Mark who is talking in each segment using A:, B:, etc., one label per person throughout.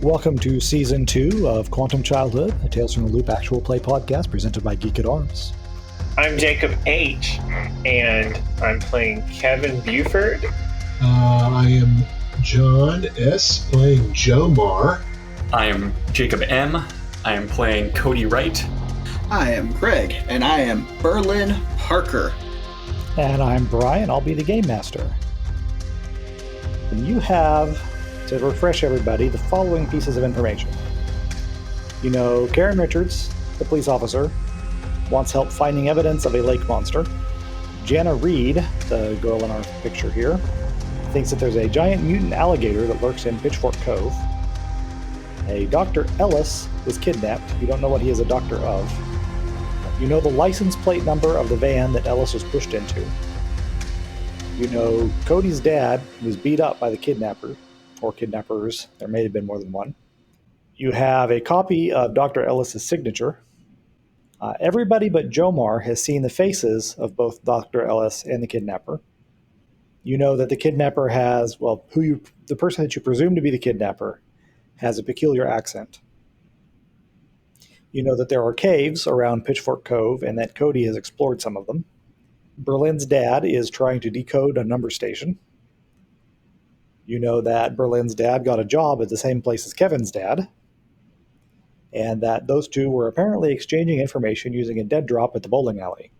A: Welcome to Season 2 of Quantum Childhood, a Tales from the Loop actual play podcast presented by Geek at Arms.
B: I'm Jacob H., and I'm playing Kevin Buford.
C: I am John S., playing Jomar.
D: I am Jacob M. I am playing Cody Wright.
E: I am Greg, and I am Berlin Parker.
A: And I'm Brian, I'll be the Game Master. And you have, to refresh everybody, the following pieces of information. You know, Karen Richards, the police officer, wants help finding evidence of a lake monster. Jana Reed, the girl in our picture here, thinks that there's a giant mutant alligator that lurks in Pitchfork Cove. A Dr. Ellis was kidnapped. You don't know what he is a doctor of. You know the license plate number of the van that Ellis was pushed into. You know Cody's dad was beat up by the kidnapper, or kidnappers. There may have been more than one. You have a copy of Dr. Ellis's signature. Everybody but Jomar has seen the faces of both Dr. Ellis and the kidnapper. You know that the kidnapper has, the person that you presume to be the kidnapper has a peculiar accent. You know that there are caves around Pitchfork Cove and that Cody has explored some of them. Berlin's dad is trying to decode a number station. You know that Berlin's dad got a job at the same place as Kevin's dad, and that those two were apparently exchanging information using a dead drop at the bowling alley.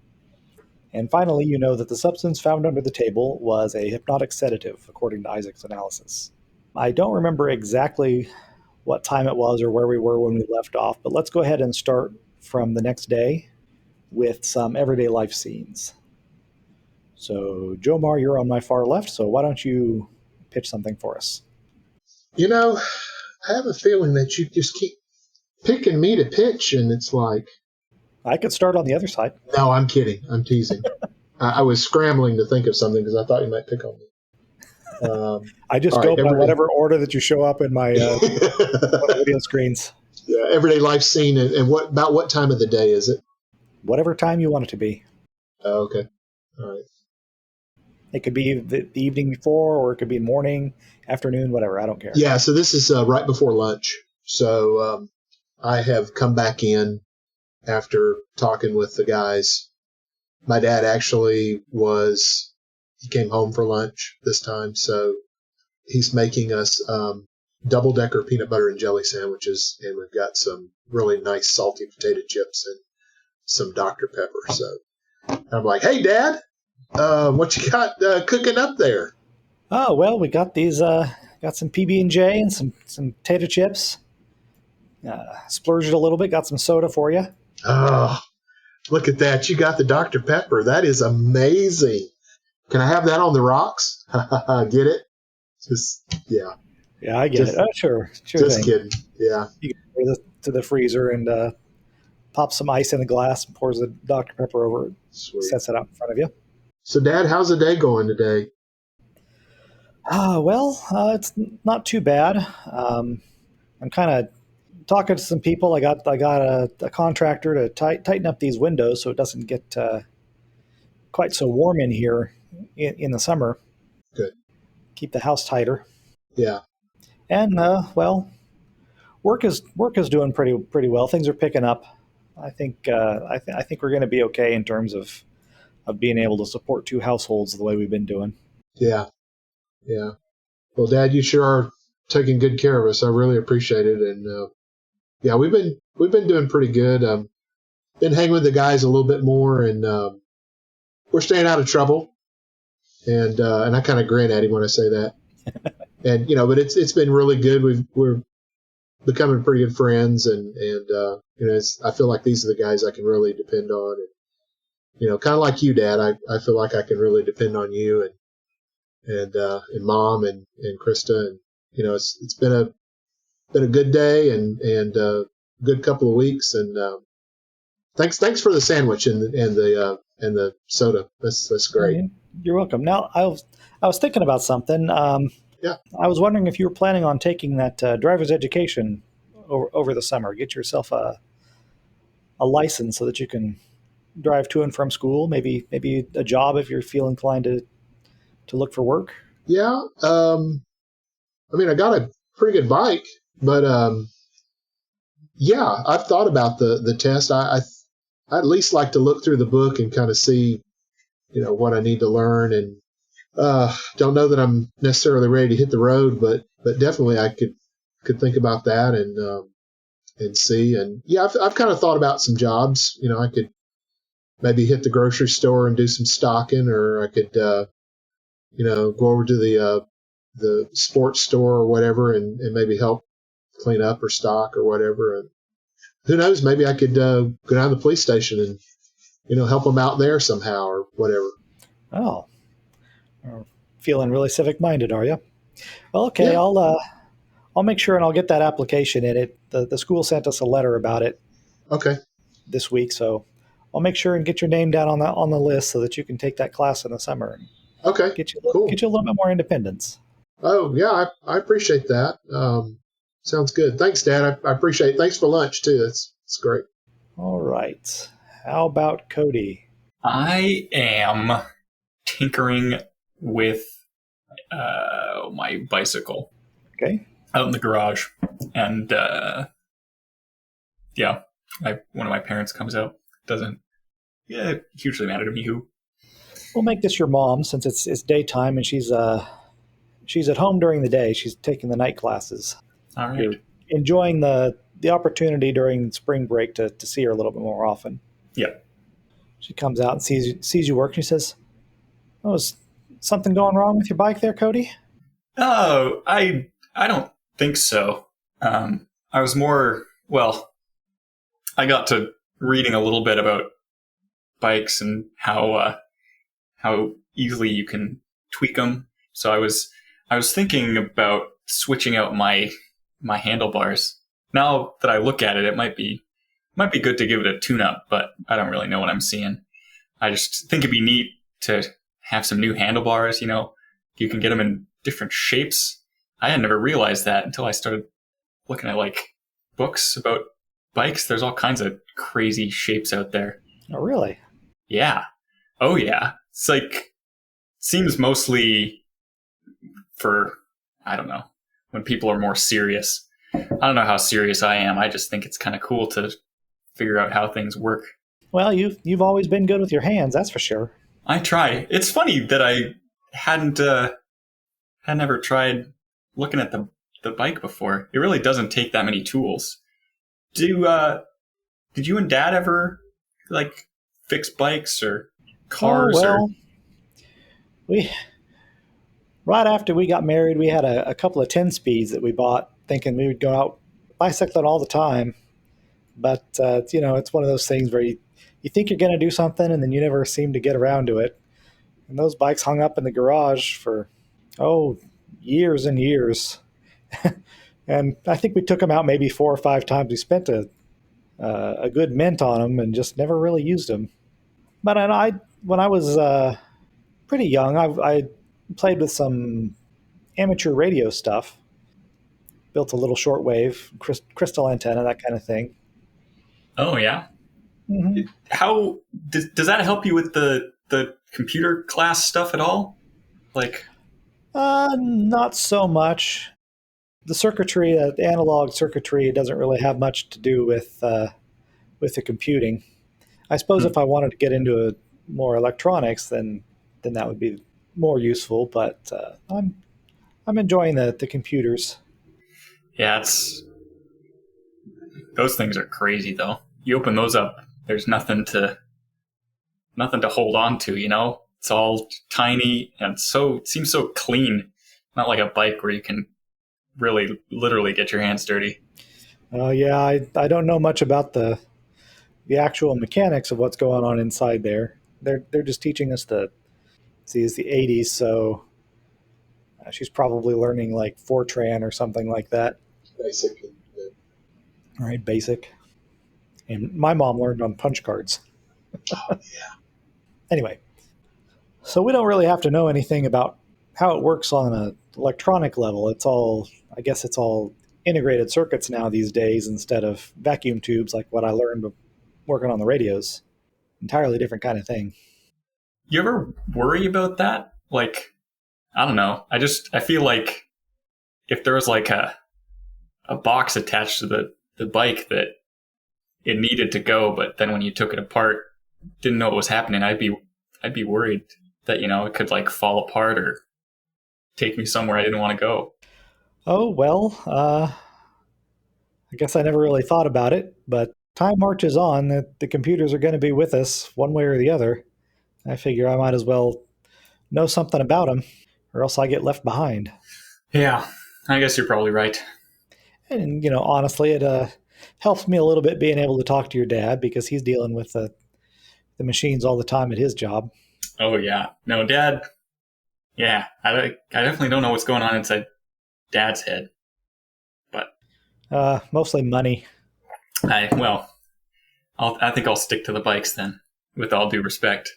A: And finally, you know that the substance found under the table was a hypnotic sedative, according to Isaac's analysis. I don't remember exactly what time it was or where we were when we left off, but let's go ahead and start from the next day with some everyday life scenes. So, Jomar, you're on my far left, so why don't you pitch something for us?
C: You know, I have a feeling that you just keep picking me to pitch, and it's like...
A: I could start on the other side.
C: No, I'm kidding. I'm teasing. I was scrambling to think of something because I thought you might pick on me.
A: I just go by whatever order that you show up in my video screens.
C: Yeah, everyday life scene, and what time of the day is it?
A: Whatever time you want it to be.
C: Oh, okay. All right.
A: It could be the evening before, or it could be morning, afternoon, whatever. I don't care.
C: Yeah, so this is right before lunch. So I have come back in after talking with the guys. My dad actually he came home for lunch this time, so he's making us double-decker peanut butter and jelly sandwiches, and we've got some really nice salty potato chips and some Dr. Pepper. So I'm like, hey, Dad, what you got cooking up there?
A: Oh, well, we got these, got some PB&J and some potato chips. Splurged a little bit, got some soda for you.
C: Oh, look at that. You got the Dr. Pepper. That is amazing. Can I have that on the rocks? Get it? Yeah.
A: Yeah, I get it. Oh, sure.
C: Just
A: thing.
C: Kidding. Yeah.
A: You go to the freezer and pop some ice in the glass and pours the Dr. Pepper over it.
C: Sweet.
A: Sets it out in front of you.
C: So, Dad, how's the day going today?
A: It's not too bad. I'm kind of talking to some people. I got a contractor to tighten up these windows so it doesn't get quite so warm in here in the summer.
C: Good. Keep
A: the house tighter.
C: Yeah.
A: And work is doing pretty well. Things are picking up. I think we're going to be okay in terms of being able to support two households the way we've been doing.
C: Yeah. Yeah. Well, Dad, you sure are taking good care of us. I really appreciate it. And yeah, we've been doing pretty good. Been hanging with the guys a little bit more, and we're staying out of trouble. And I kind of grin at him when I say that. And but it's been really good. We're becoming pretty good friends, and I feel like these are the guys I can really depend on. And, kind of like you, Dad. I feel like I can really depend on you and Mom and Krista, and it's been a good day and a good couple of weeks, and thanks for the sandwich and the soda. That's great.
A: You're welcome. Now I was thinking about something.
C: Yeah.
A: I was wondering if you were planning on taking that driver's education over the summer. Get yourself a license so that you can drive to and from school. Maybe a job if you feel inclined to look for work.
C: Yeah. I got a pretty good bike. But yeah, I've thought about the test. I at least like to look through the book and kind of see, what I need to learn. And don't know that I'm necessarily ready to hit the road, but definitely I could think about that and see. And yeah, I've kind of thought about some jobs. I could maybe hit the grocery store and do some stocking, or I could go over to the sports store or whatever and maybe help clean up or stock or whatever. And who knows, maybe I could go down to the police station and help them out there somehow or whatever.
A: Oh, you're feeling really civic minded, are you? Well, okay,
C: Yeah.
A: I'll make sure and I'll get that application in it. The school sent us a letter about it
C: Okay.
A: this week, so I'll make sure and get your name down on the list so that you can take that class in the summer and
C: Okay. Cool.
A: get you a little bit more independence.
C: Oh yeah, I appreciate that. Sounds good. Thanks, Dad. I appreciate it. Thanks for lunch too. It's great.
A: All right. How about Cody?
D: I am tinkering with my bicycle
A: Okay.
D: out in the garage, and one of my parents comes out. Doesn't hugely matter to me who.
A: We'll make this your mom since it's daytime and she's at home during the day. She's taking the night classes.
D: All right.
A: You're enjoying the opportunity during spring break to see her a little bit more often.
D: Yeah.
A: She comes out and sees you work and she says, "Oh, is something going wrong with your bike there, Cody?"
D: Oh, I don't think so. I was more, I got to reading a little bit about bikes and how easily you can tweak them. So I was thinking about switching out my handlebars. Now that I look at it, it might be good to give it a tune-up, but I don't really know what I'm seeing. I just think it'd be neat to have some new handlebars. You can get them in different shapes. I had never realized that until I started looking at books about bikes. There's all kinds of crazy shapes out there.
A: Oh, really?
D: Yeah. Oh, yeah. It's seems mostly for, I don't know, when people are more serious. I don't know how serious I am. I just think it's kind of cool to figure out how things work.
A: Well, you've always been good with your hands, that's for sure.
D: I try. It's funny that I had never tried looking at the bike before. It really doesn't take that many tools. Did you and Dad ever fix bikes or cars?
A: We right after we got married, we had a couple of 10 speeds that we bought, thinking we would go out bicycling all the time. But it's one of those things where you think you're going to do something and then you never seem to get around to it. And those bikes hung up in the garage for years and years. And I think we took them out maybe 4 or 5 times. We spent a good mint on them and just never really used them. But when I was pretty young, I played with some amateur radio stuff. Built a little shortwave, crystal antenna, that kind of thing.
D: Oh, yeah?
A: Mm-hmm.
D: How does that help you with the computer class stuff at all?
A: Not so much. The circuitry, the analog circuitry, doesn't really have much to do with the computing. I suppose if I wanted to get into more electronics, then that would be more useful. But I'm enjoying the computers.
D: Yeah, those things are crazy though. You open those up, there's nothing to hold on to. It's all tiny and it seems so clean. Not like a bike where you can really literally get your hands dirty.
A: Oh yeah, I don't know much about the actual mechanics of what's going on inside there. They're just teaching us it's the 80s, so she's probably learning Fortran or something like that.
C: Basic.
A: Right, basic. And my mom learned on punch cards.
C: Oh yeah.
A: Anyway, so we don't really have to know anything about how it works on an electronic level. I guess it's all integrated circuits now these days instead of vacuum tubes like what I learned working on the radios. Entirely different kind of thing.
D: You ever worry about that? I don't know. I feel like if there was a a box attached to the bike that it needed to go, but then when you took it apart, didn't know what was happening. I'd be worried that, it could like fall apart or take me somewhere I didn't want to go.
A: Oh, well, I guess I never really thought about it, but time marches on. The computers are going to be with us one way or the other. I figure I might as well know something about them, or else I get left behind.
D: Yeah, I guess you're probably right.
A: And, honestly, it helps me a little bit being able to talk to your dad because he's dealing with the machines all the time at his job.
D: Oh, yeah. No, Dad. Yeah, I definitely don't know what's going on inside Dad's head. But
A: Mostly money.
D: I think I'll stick to the bikes then, with all due respect.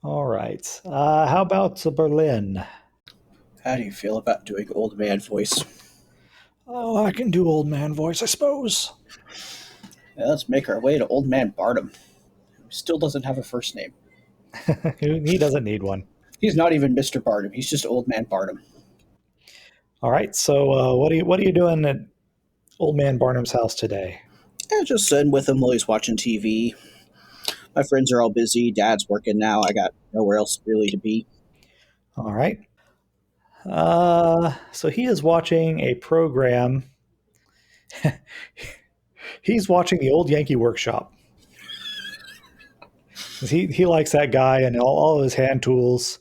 A: All right. How about Berlin?
E: How do you feel about doing old man voice?
A: Oh, I can do old man voice, I suppose.
E: Yeah, let's make our way to old man Barnum, who still doesn't have a first name.
A: He doesn't need one.
E: He's not even Mr. Barnum. He's just old man Barnum.
A: All right. So, what are you doing at old man Barnum's house today?
E: Yeah, just sitting with him while he's watching TV. My friends are all busy. Dad's working now. I got nowhere else really to be.
A: All right. So he is watching a program. He's watching the old Yankee Workshop. He likes that guy and all of his hand tools.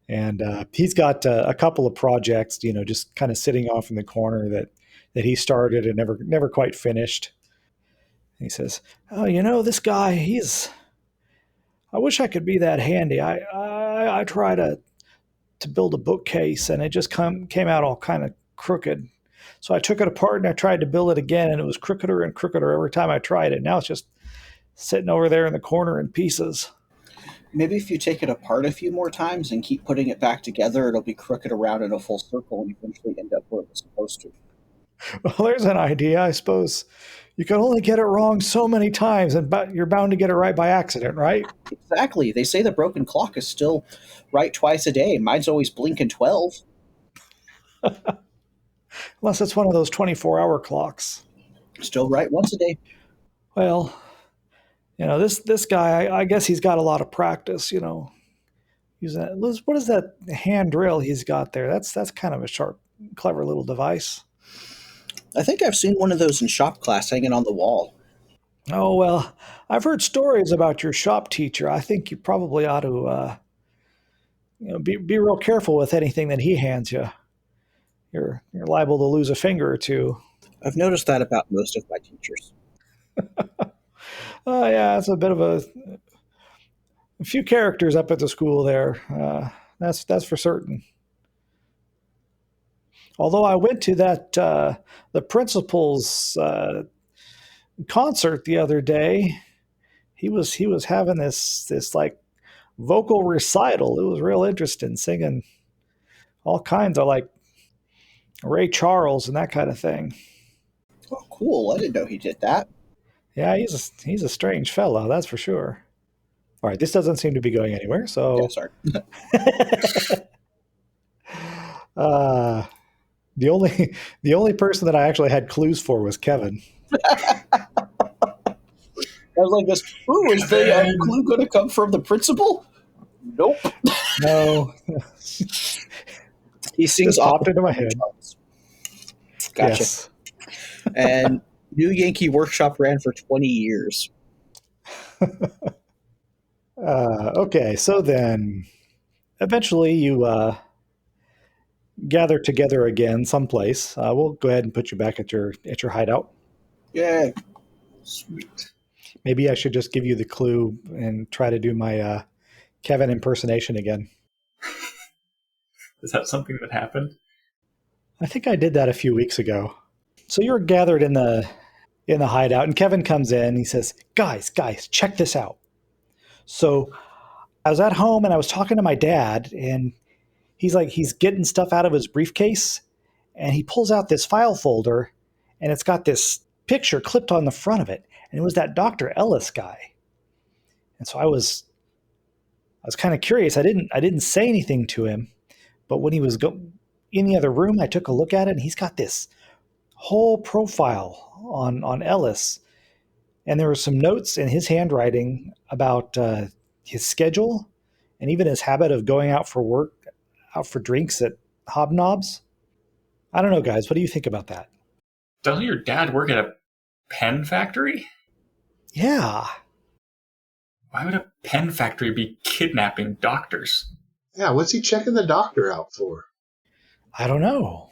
A: And he's got a couple of projects, just kind of sitting off in the corner that he started and never quite finished. And he says, "Oh, this guy, I wish I could be that handy. I try to build a bookcase, and it just came out all kind of crooked. So I took it apart and I tried to build it again, and it was crookeder and crookeder every time I tried it. Now it's just sitting over there in the corner in pieces."
E: Maybe if you take it apart a few more times and keep putting it back together, it'll be crooked around in a full circle and eventually end up where it was supposed to.
A: Well, there's an idea. I suppose you can only get it wrong so many times, and you're bound to get it right by accident, right?
E: Exactly. They say the broken clock is still right twice a day. Mine's always blinking 12.
A: Unless it's one of those 24-hour clocks.
E: Still right once a day.
A: Well, this guy, I guess he's got a lot of practice, using that. What is that hand drill he's got there? That's kind of a sharp, clever little device.
E: I think I've seen one of those in shop class hanging on the wall.
A: Oh, well, I've heard stories about your shop teacher. I think you probably ought to be real careful with anything that he hands you. You're liable to lose a finger or two.
E: I've noticed that about most of my teachers.
A: Yeah, it's a bit of a few characters up at the school there. That's for certain. Although I went to the principal's concert the other day, he was having this like vocal recital. It was real interesting, singing all kinds of like Ray Charles and that kind of thing.
E: Oh, cool. I didn't know he did that.
A: Yeah, he's a strange fellow, that's for sure. All right, this doesn't seem to be going anywhere, so
E: Yeah, sorry.
A: The only person that I actually had clues for was Kevin.
E: I was like, is the clue going to come from the principal? Nope.
A: No,
E: He sings
A: just popped into my head.
E: Gotcha.
A: Yes.
E: And New Yankee Workshop ran for 20 years.
A: Okay, so then eventually you gather together again someplace. We'll go ahead and put you back at your hideout.
E: Yeah.
D: Sweet.
A: Maybe I should just give you the clue and try to do my Kevin impersonation again.
D: Is that something that happened?
A: I think I did that a few weeks ago. So you're gathered in the hideout, and Kevin comes in. He says, guys, check this out. So I was at home and I was talking to my dad, and he's getting stuff out of his briefcase, and he pulls out this file folder, and it's got this picture clipped on the front of it, and it was that Dr. Ellis guy. And so I was kind of curious. I didn't say anything to him, but when he was in the other room, I took a look at it, and he's got this whole profile on Ellis, and there were some notes in his handwriting about his schedule and even his habit of going out for work, out for drinks at Hobnobs. I don't know, guys. What do you think about that?
D: Doesn't your dad work at a pen factory?
A: Yeah.
D: Why would a pen factory be kidnapping doctors?
C: Yeah, what's he checking the doctor out for?
A: I don't know.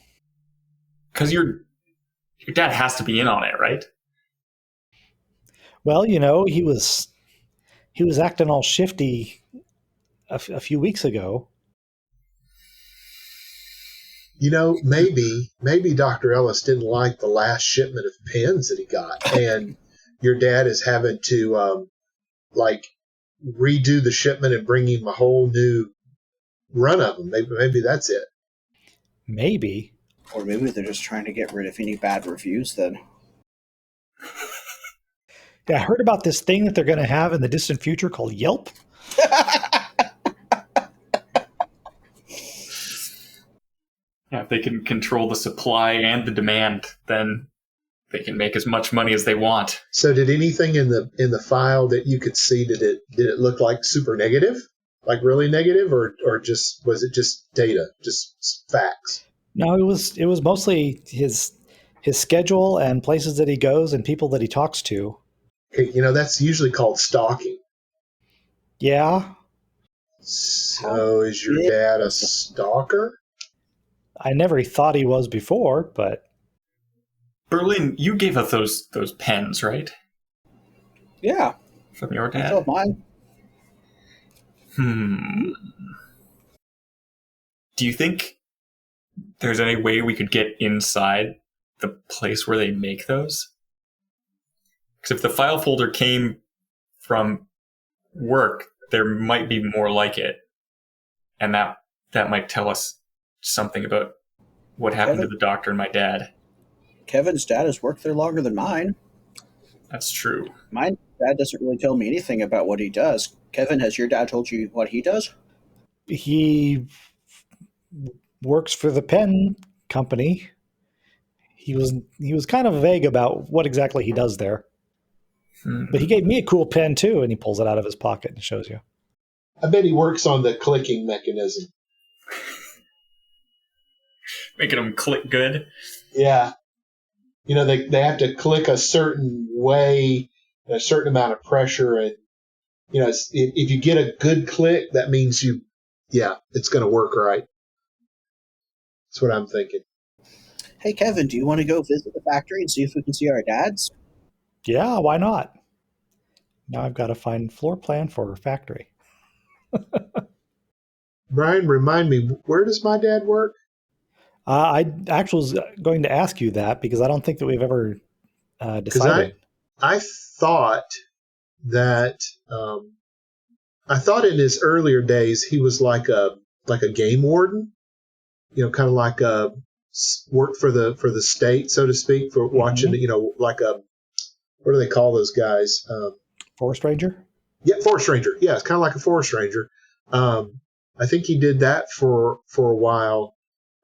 D: Because your dad has to be in on it, right?
A: Well, he was acting all shifty a few weeks ago.
C: Maybe Dr. Ellis didn't like the last shipment of pens that he got, and your dad is having to redo the shipment and bring him a whole new run of them. Maybe that's it.
A: Maybe.
E: Or maybe they're just trying to get rid of any bad reviews then.
A: Yeah, I heard about this thing that they're going to have in the distant future called Yelp.
D: Yeah, if they can control the supply and the demand, then they can make as much money as they want.
C: So did anything in the file that you could see, did it look like super negative? Like really negative, or was it just data, just facts?
A: No, it was mostly his schedule and places that he goes and people that he talks to.
C: Okay, that's usually called stalking.
A: Yeah.
C: So is your dad a stalker?
A: I never thought he was before, but
D: Berlin, you gave us those pens, right?
E: Yeah.
D: From your
E: I
D: dad?
E: told mine.
D: Do you think there's any way we could get inside the place where they make those? Because if the file folder came from work, there might be more like it. And that might tell us something about what happened to the doctor and my dad.
E: Kevin's dad has worked there longer than mine.
D: That's true.
E: My dad doesn't really tell me anything about what he does. Kevin, has your dad told you what he does?
A: he works for the pen company. He was kind of vague about what exactly he does there. But he gave me a cool pen too, and he pulls it out of his pocket and shows you.
C: I bet he works on the clicking mechanism.
D: Making them click good.
C: Yeah. They have to click a certain way, a certain amount of pressure. And, if you get a good click, that means it's going to work right. That's what I'm thinking.
E: Hey, Kevin, do you want to go visit the factory and see if we can see our dads?
A: Yeah, why not? Now I've got to find floor plan for a factory.
C: Brian, remind me, where does my dad work?
A: I actually was going to ask you that because I don't think that we've ever decided.
C: I thought that I thought in his earlier days he was like a game warden, kind of like a work for the state, so to speak, for watching, like a, what do they call those guys?
A: Forest ranger?
C: Yeah, forest ranger. Yeah, it's kind of like a forest ranger. I think he did that for a while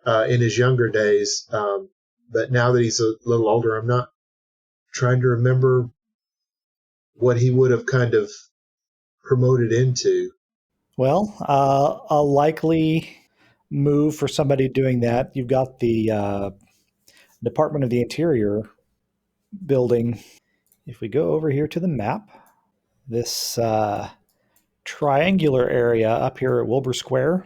C: in his younger days. But now that he's a little older, I'm not trying to remember what he would have kind of promoted into.
A: Well, a likely move for somebody doing that. You've got the Department of the Interior building. If we go over here to the map, this triangular area up here at Wilbur Square,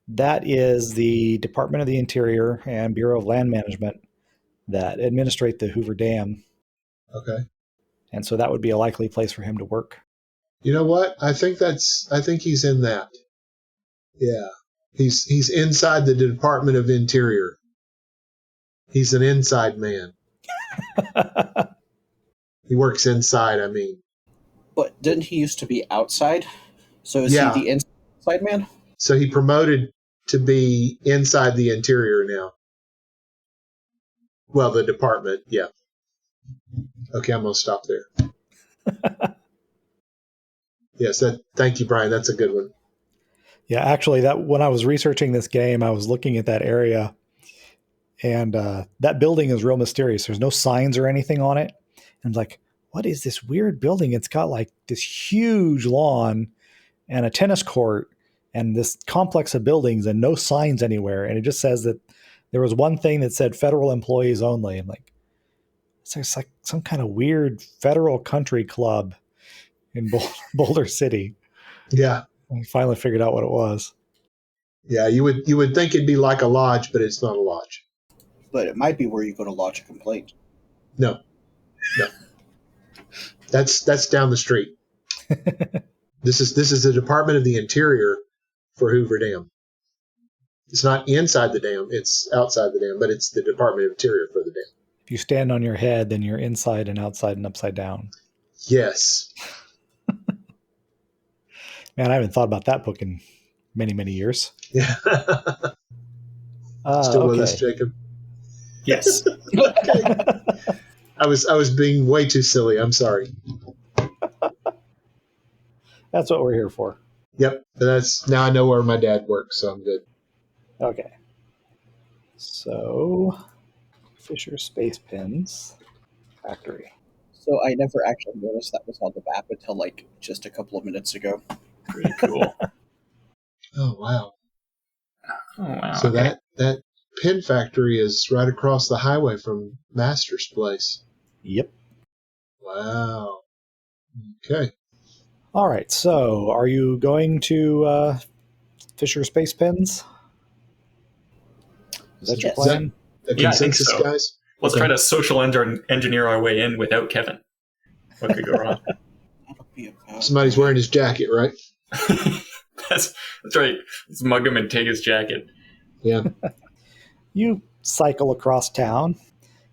A: that is the Department of the Interior and Bureau of Land Management that administrate the Hoover Dam.
C: Okay.
A: And so that would be a likely place for him to work.
C: You know what? I think he's in that. Yeah. He's inside the Department of Interior. He's an inside man. He works inside, I mean.
E: But didn't he used to be outside? So is he the inside man?
C: So he promoted to be inside the Interior now. Well, the department, yeah. Okay, I'm going to stop there. Yes, thank you, Brian. That's a good one.
A: Yeah, actually, that when I was researching this game, I was looking at that area, And that building is real mysterious. There's no signs or anything on it. And I'm like, what is this weird building? It's got like this huge lawn and a tennis court and this complex of buildings and no signs anywhere. And it just says that there was one thing that said federal employees only. I'm like, it's like some kind of weird federal country club in Boulder City.
C: Yeah.
A: I finally figured out what it was.
C: Yeah, you would think it'd be like a lodge, but it's not a lodge.
E: But it might be where you go to lodge a complaint.
C: No. That's down the street. This is the Department of the Interior for Hoover Dam. It's not inside the dam, it's outside the dam, but it's the Department of Interior for the dam.
A: If you stand on your head, then you're inside and outside and upside down.
C: Yes.
A: Man, I haven't thought about that book in many, many years.
C: Yeah. Still with us, Jacob?
D: Yes.
C: Okay. I was being way too silly. I'm sorry.
A: That's what we're here for.
C: Yep. Now I know where my dad works, so I'm good.
A: Okay. So, Fisher Space Pins Factory.
E: So I never actually noticed that was on the map until like just a couple of minutes ago.
D: Pretty cool.
C: Oh wow.
D: Oh, wow.
C: So
D: okay.
C: that pin factory is right across the highway from Master's place.
A: Yep.
C: Wow. Okay.
A: All right. So, are you going to Fisher Space Pins? Is that your
E: Yes.
A: plan?
C: The
D: Yeah, I think
C: consensus,
D: so.
C: guys?
D: Let's
C: Okay.
D: try to social engineer our way in without Kevin. What could go wrong?
E: That'll be a bad
C: Somebody's wearing his jacket, right?
D: that's right. Let's mug him and take his jacket.
C: Yeah.
A: You cycle across town,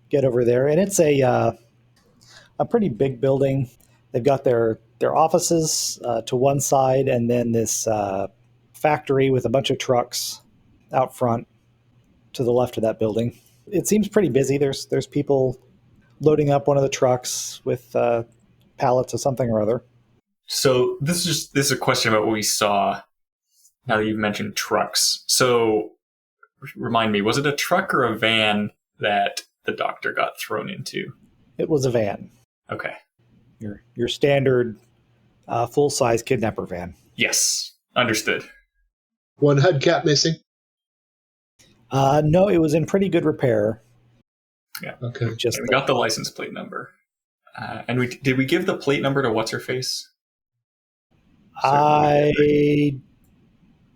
A: get over there, and it's a pretty big building. They've got their offices to one side, and then this factory with a bunch of trucks out front to the left of that building. It seems pretty busy. There's people loading up one of the trucks with pallets of something or other.
D: So this is a question about what we saw. Now that you've mentioned trucks, so remind me, was it a truck or a van that the doctor got thrown into?
A: It was a van,
D: Okay.
A: your standard full-size kidnapper van.
D: Yes. Understood.
C: One hubcap missing.
A: No, it was in pretty good repair.
C: Okay.
A: Just
D: We got the license plate number. And did we give the plate number to what's her face?
A: I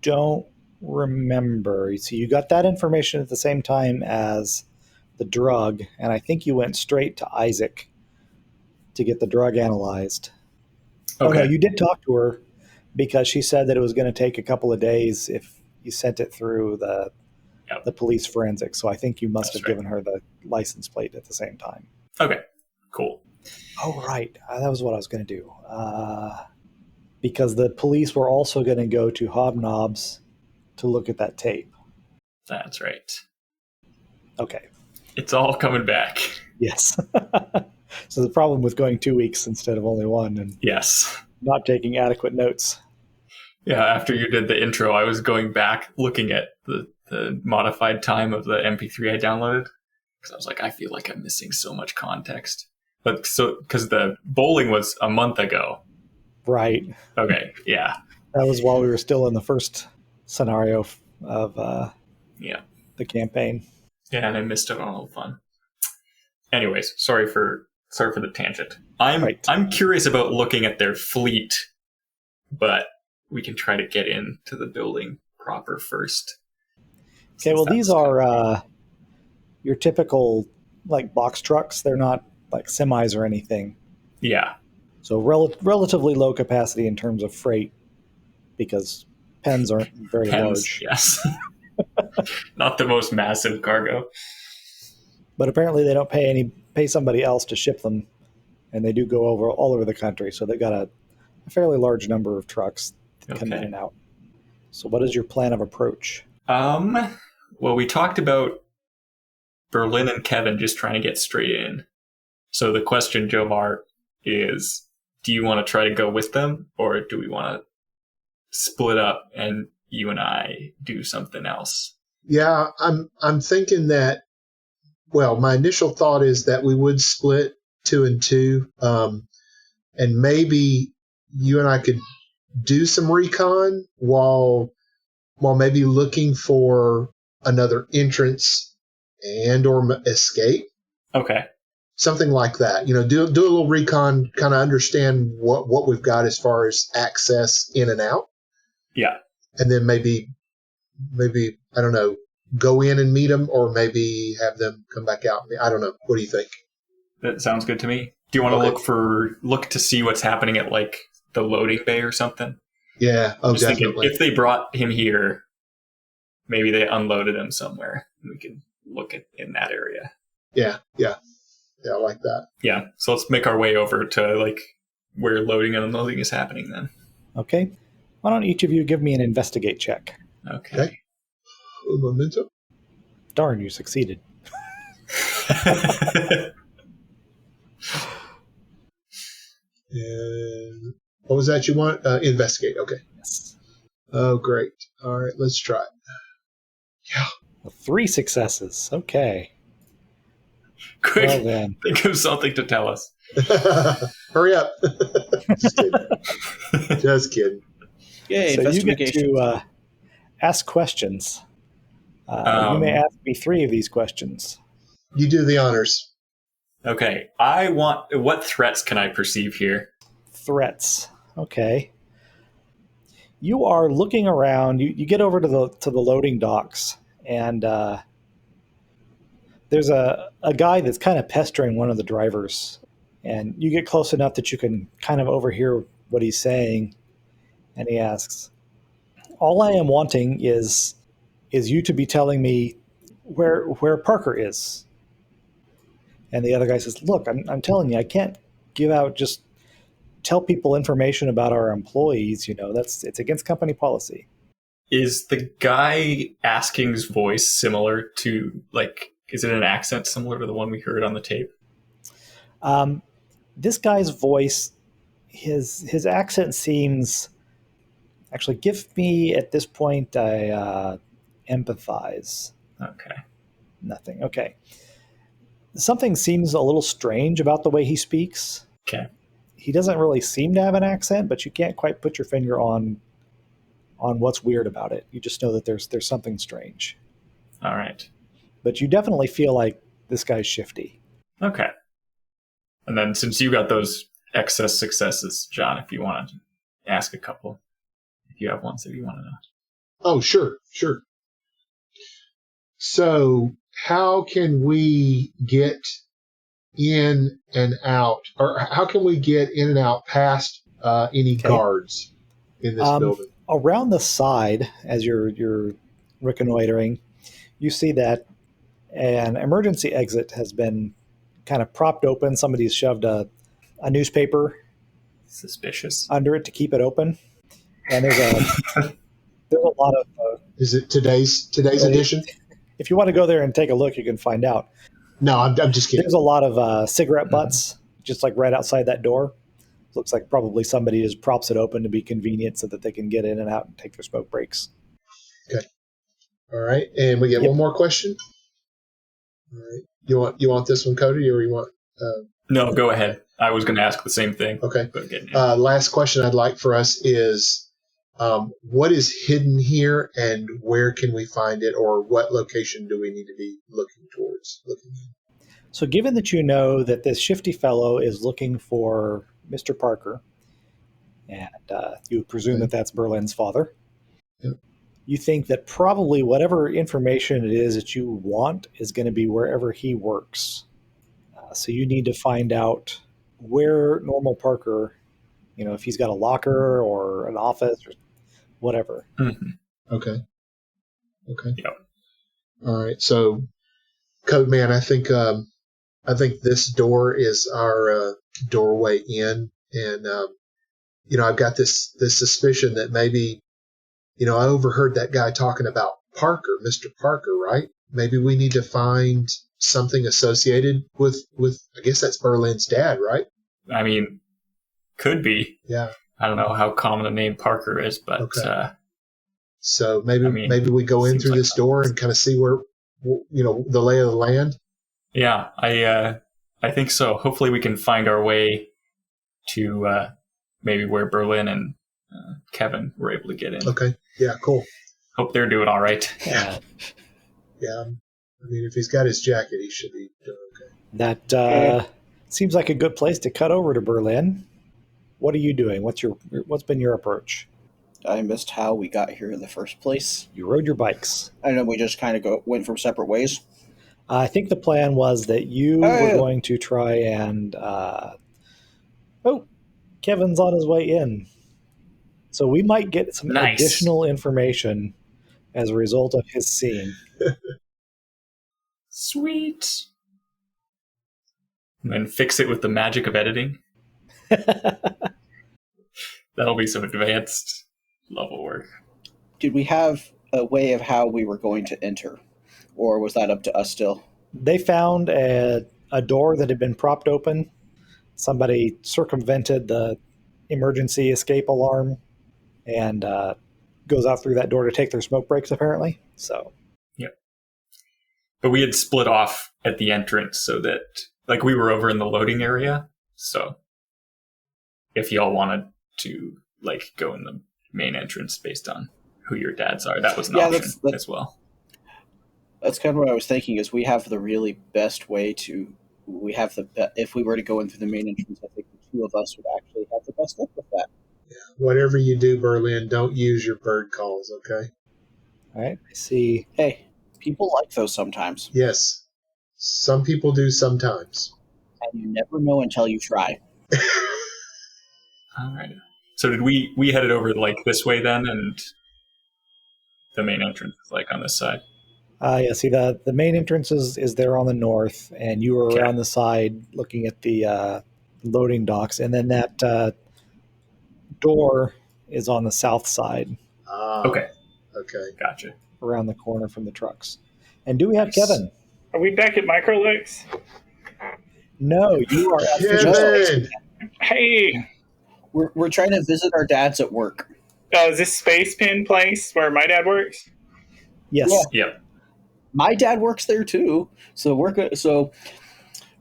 A: don't remember. So you got that information at the same time as the drug, and I think you went straight to Isaac to get the drug analyzed.
D: Okay.
A: Oh no, you did talk to her because she said that it was going to take a couple of days if you sent it through the police forensics. So I think you must have given her the license plate at the same time.
D: Okay. Cool.
A: Oh, right. That was what I was going to do. Because the police were also going to go to Hobnobs to look at that tape.
D: That's right.
A: Okay.
D: It's all coming back.
A: Yes. So the problem with going 2 weeks instead of only one and
D: Yes.
A: not taking adequate notes.
D: Yeah, after you did the intro, I was going back looking at the modified time of the MP3 I downloaded. Because I was like, I feel like I'm missing so much context. But because the bowling was a month ago.
A: Right.
D: Okay, yeah.
A: That was while we were still in the first scenario of the campaign.
D: Yeah, and I missed out on all the fun. Anyways, sorry for the tangent. I'm curious about looking at their fleet, but we can try to get into the building proper first.
A: Okay, well, these are your typical like box trucks. They're not like semis or anything.
D: Yeah.
A: So relatively low capacity in terms of freight because pens aren't very large.
D: Yes. Not the most massive cargo.
A: But apparently they don't pay somebody else to ship them, and they do go all over the country. So they've got a fairly large number of trucks that come in and out. So what is your plan of approach?
D: Well, we talked about Berlin and Kevin just trying to get straight in. So the question, Jomar, is do you want to try to go with them, or do we want to split up and you and I do something else?
C: Yeah, I'm thinking that well, my initial thought is that we would split 2 and 2, and maybe you and I could do some recon while maybe looking for another entrance and or escape.
D: Okay.
C: Something like that. Do a little recon, kind of understand what we've got as far as access in and out.
D: Yeah.
C: And then maybe I don't know, go in and meet them, or maybe have them come back out. I don't know. What do you think?
D: That sounds good to me. Do you want to look to see what's happening at like the loading bay or something?
C: Yeah. Oh,
D: Just
C: definitely.
D: thinking, if they brought him here, maybe they unloaded him somewhere. We can look in that area.
C: Yeah. I like that.
D: Yeah. So let's make our way over to like where loading and unloading is happening then.
A: Okay. Why don't each of you give me an investigate check?
D: Okay.
C: Momentum.
A: Darn, you succeeded.
C: And what was that you want? Investigate. Okay.
A: Yes.
C: Oh, great. All right, let's try it. Yeah.
A: 3 successes. Okay.
D: Quick,
A: Well then.
D: think of something to tell us.
C: Hurry up. Just kidding. Just kidding.
E: Yay,
A: So you get
E: investigation.
A: to ask questions. You may ask me 3 of these questions.
C: You do the honors.
D: Okay. What threats can I perceive here?
A: Threats. Okay. You are looking around. You get over to the loading docks, and there's a guy that's kind of pestering one of the drivers, and you get close enough that you can kind of overhear what he's saying, and he asks, "All I am wanting is you to be telling me where Parker is." And the other guy says, "Look, I'm telling you, I can't just tell people information about our employees. It's against company policy."
D: Is the guy asking's voice similar to, like, is it an accent similar to the one we heard on the tape?
A: This guy's voice, his accent seems... Actually, give me, at this point, I empathize.
D: Okay.
A: Nothing. Okay. Something seems a little strange about the way he speaks.
D: Okay.
A: He doesn't really seem to have an accent, but you can't quite put your finger on what's weird about it. You just know that there's something strange.
D: All right.
A: But you definitely feel like this guy's shifty.
D: Okay. And then since you got those excess successes, John, if you want to ask a couple, if you have ones that you want to know.
C: Oh, sure. So how can we get in and out, or how can we get in and out past any guards in this building?
A: Around the side, as you're reconnoitering, you see that an emergency exit has been kind of propped open. Somebody's shoved a newspaper
D: Suspicious.
A: under it to keep it open, and there's a lot of.
C: Is it today's edition?
A: If you want to go there and take a look, you can find out.
C: No, I'm just kidding.
A: There's a lot of cigarette butts just like right outside that door. Looks like probably somebody just props it open to be convenient so that they can get in and out and take their smoke breaks.
C: Okay. All right, and we get one more question. All right. You want this one, Cody, or you want?
D: No, go ahead. I was going to ask the same thing.
C: Okay.
D: But
C: last question I'd like for us is, what is hidden here, and where can we find it, or what location do we need to be looking towards?
A: So given that you know that this shifty fellow is looking for Mr. Parker, and you presume that that's Berlin's father,
C: Yep.
A: You think that probably whatever information it is that you want is going to be wherever he works. So you need to find out where normal Parker, if he's got a locker or an office or whatever.
D: Mm-hmm.
C: Okay.
D: Yep.
C: All right. So, Code Man, I think this door is our doorway in, and I've got this suspicion that maybe, I overheard that guy talking about Parker, Mr. Parker, right? Maybe we need to find something associated with I guess that's Berlin's dad, right?
D: I mean, could be.
C: Yeah.
D: I don't know how common the name Parker is, but
C: okay. So maybe we go in through this door and kind of see where, the lay of the land.
D: Yeah, I think so. Hopefully we can find our way to maybe where Berlin and Kevin were able to get in.
C: Okay. Yeah, cool.
D: Hope they're doing all right.
A: Yeah.
C: Yeah. I mean, if he's got his jacket, he should be doing okay.
A: That seems like a good place to cut over to Berlin. What are you doing? What's been your approach?
E: I missed how we got here in the first place.
A: You rode your bikes.
E: I know we just kind of went from separate ways.
A: I think the plan was that you were going to try and. Kevin's on his way in. So we might get some additional information as a result of his scene.
D: Sweet. And then fix it with the magic of editing. That'll be some advanced level work.
E: Did we have a way of how we were going to enter? Or was that up to us still?
A: They found a door that had been propped open. Somebody circumvented the emergency escape alarm and goes out through that door to take their smoke breaks, apparently. So,
D: yeah. But we had split off at the entrance so that, like, we were over in the loading area. So, if y'all wanted to, like, go in the main entrance based on who your dads are, that was an option as well.
E: That's kind of what I was thinking. Is we have the really best way to. If we were to go in through the main entrance, I think the two of us would actually have the best luck with that.
C: Yeah. Whatever you do, Berlin, don't use your bird calls, okay?
A: All right. I see.
E: Hey, people like those sometimes.
C: Yes. Some people do sometimes.
E: And you never know until you try.
D: All right. So did we headed over like this way then, and the main entrance is like on this side?
A: Yeah, see, the main entrance is there on the north, and you were around the side looking at the loading docks, and then that door is on the south side.
D: Okay. Gotcha.
A: Around the corner from the trucks. And do we have Kevin?
B: Are we back at Microlux?
A: No, you are at
C: Kevin!
B: Hey!
E: We're trying to visit our dads at work.
B: Oh, is this Space Pin place where my dad works?
A: Yes.
E: Yeah.
D: Yep.
E: My dad works there too, so we're good. So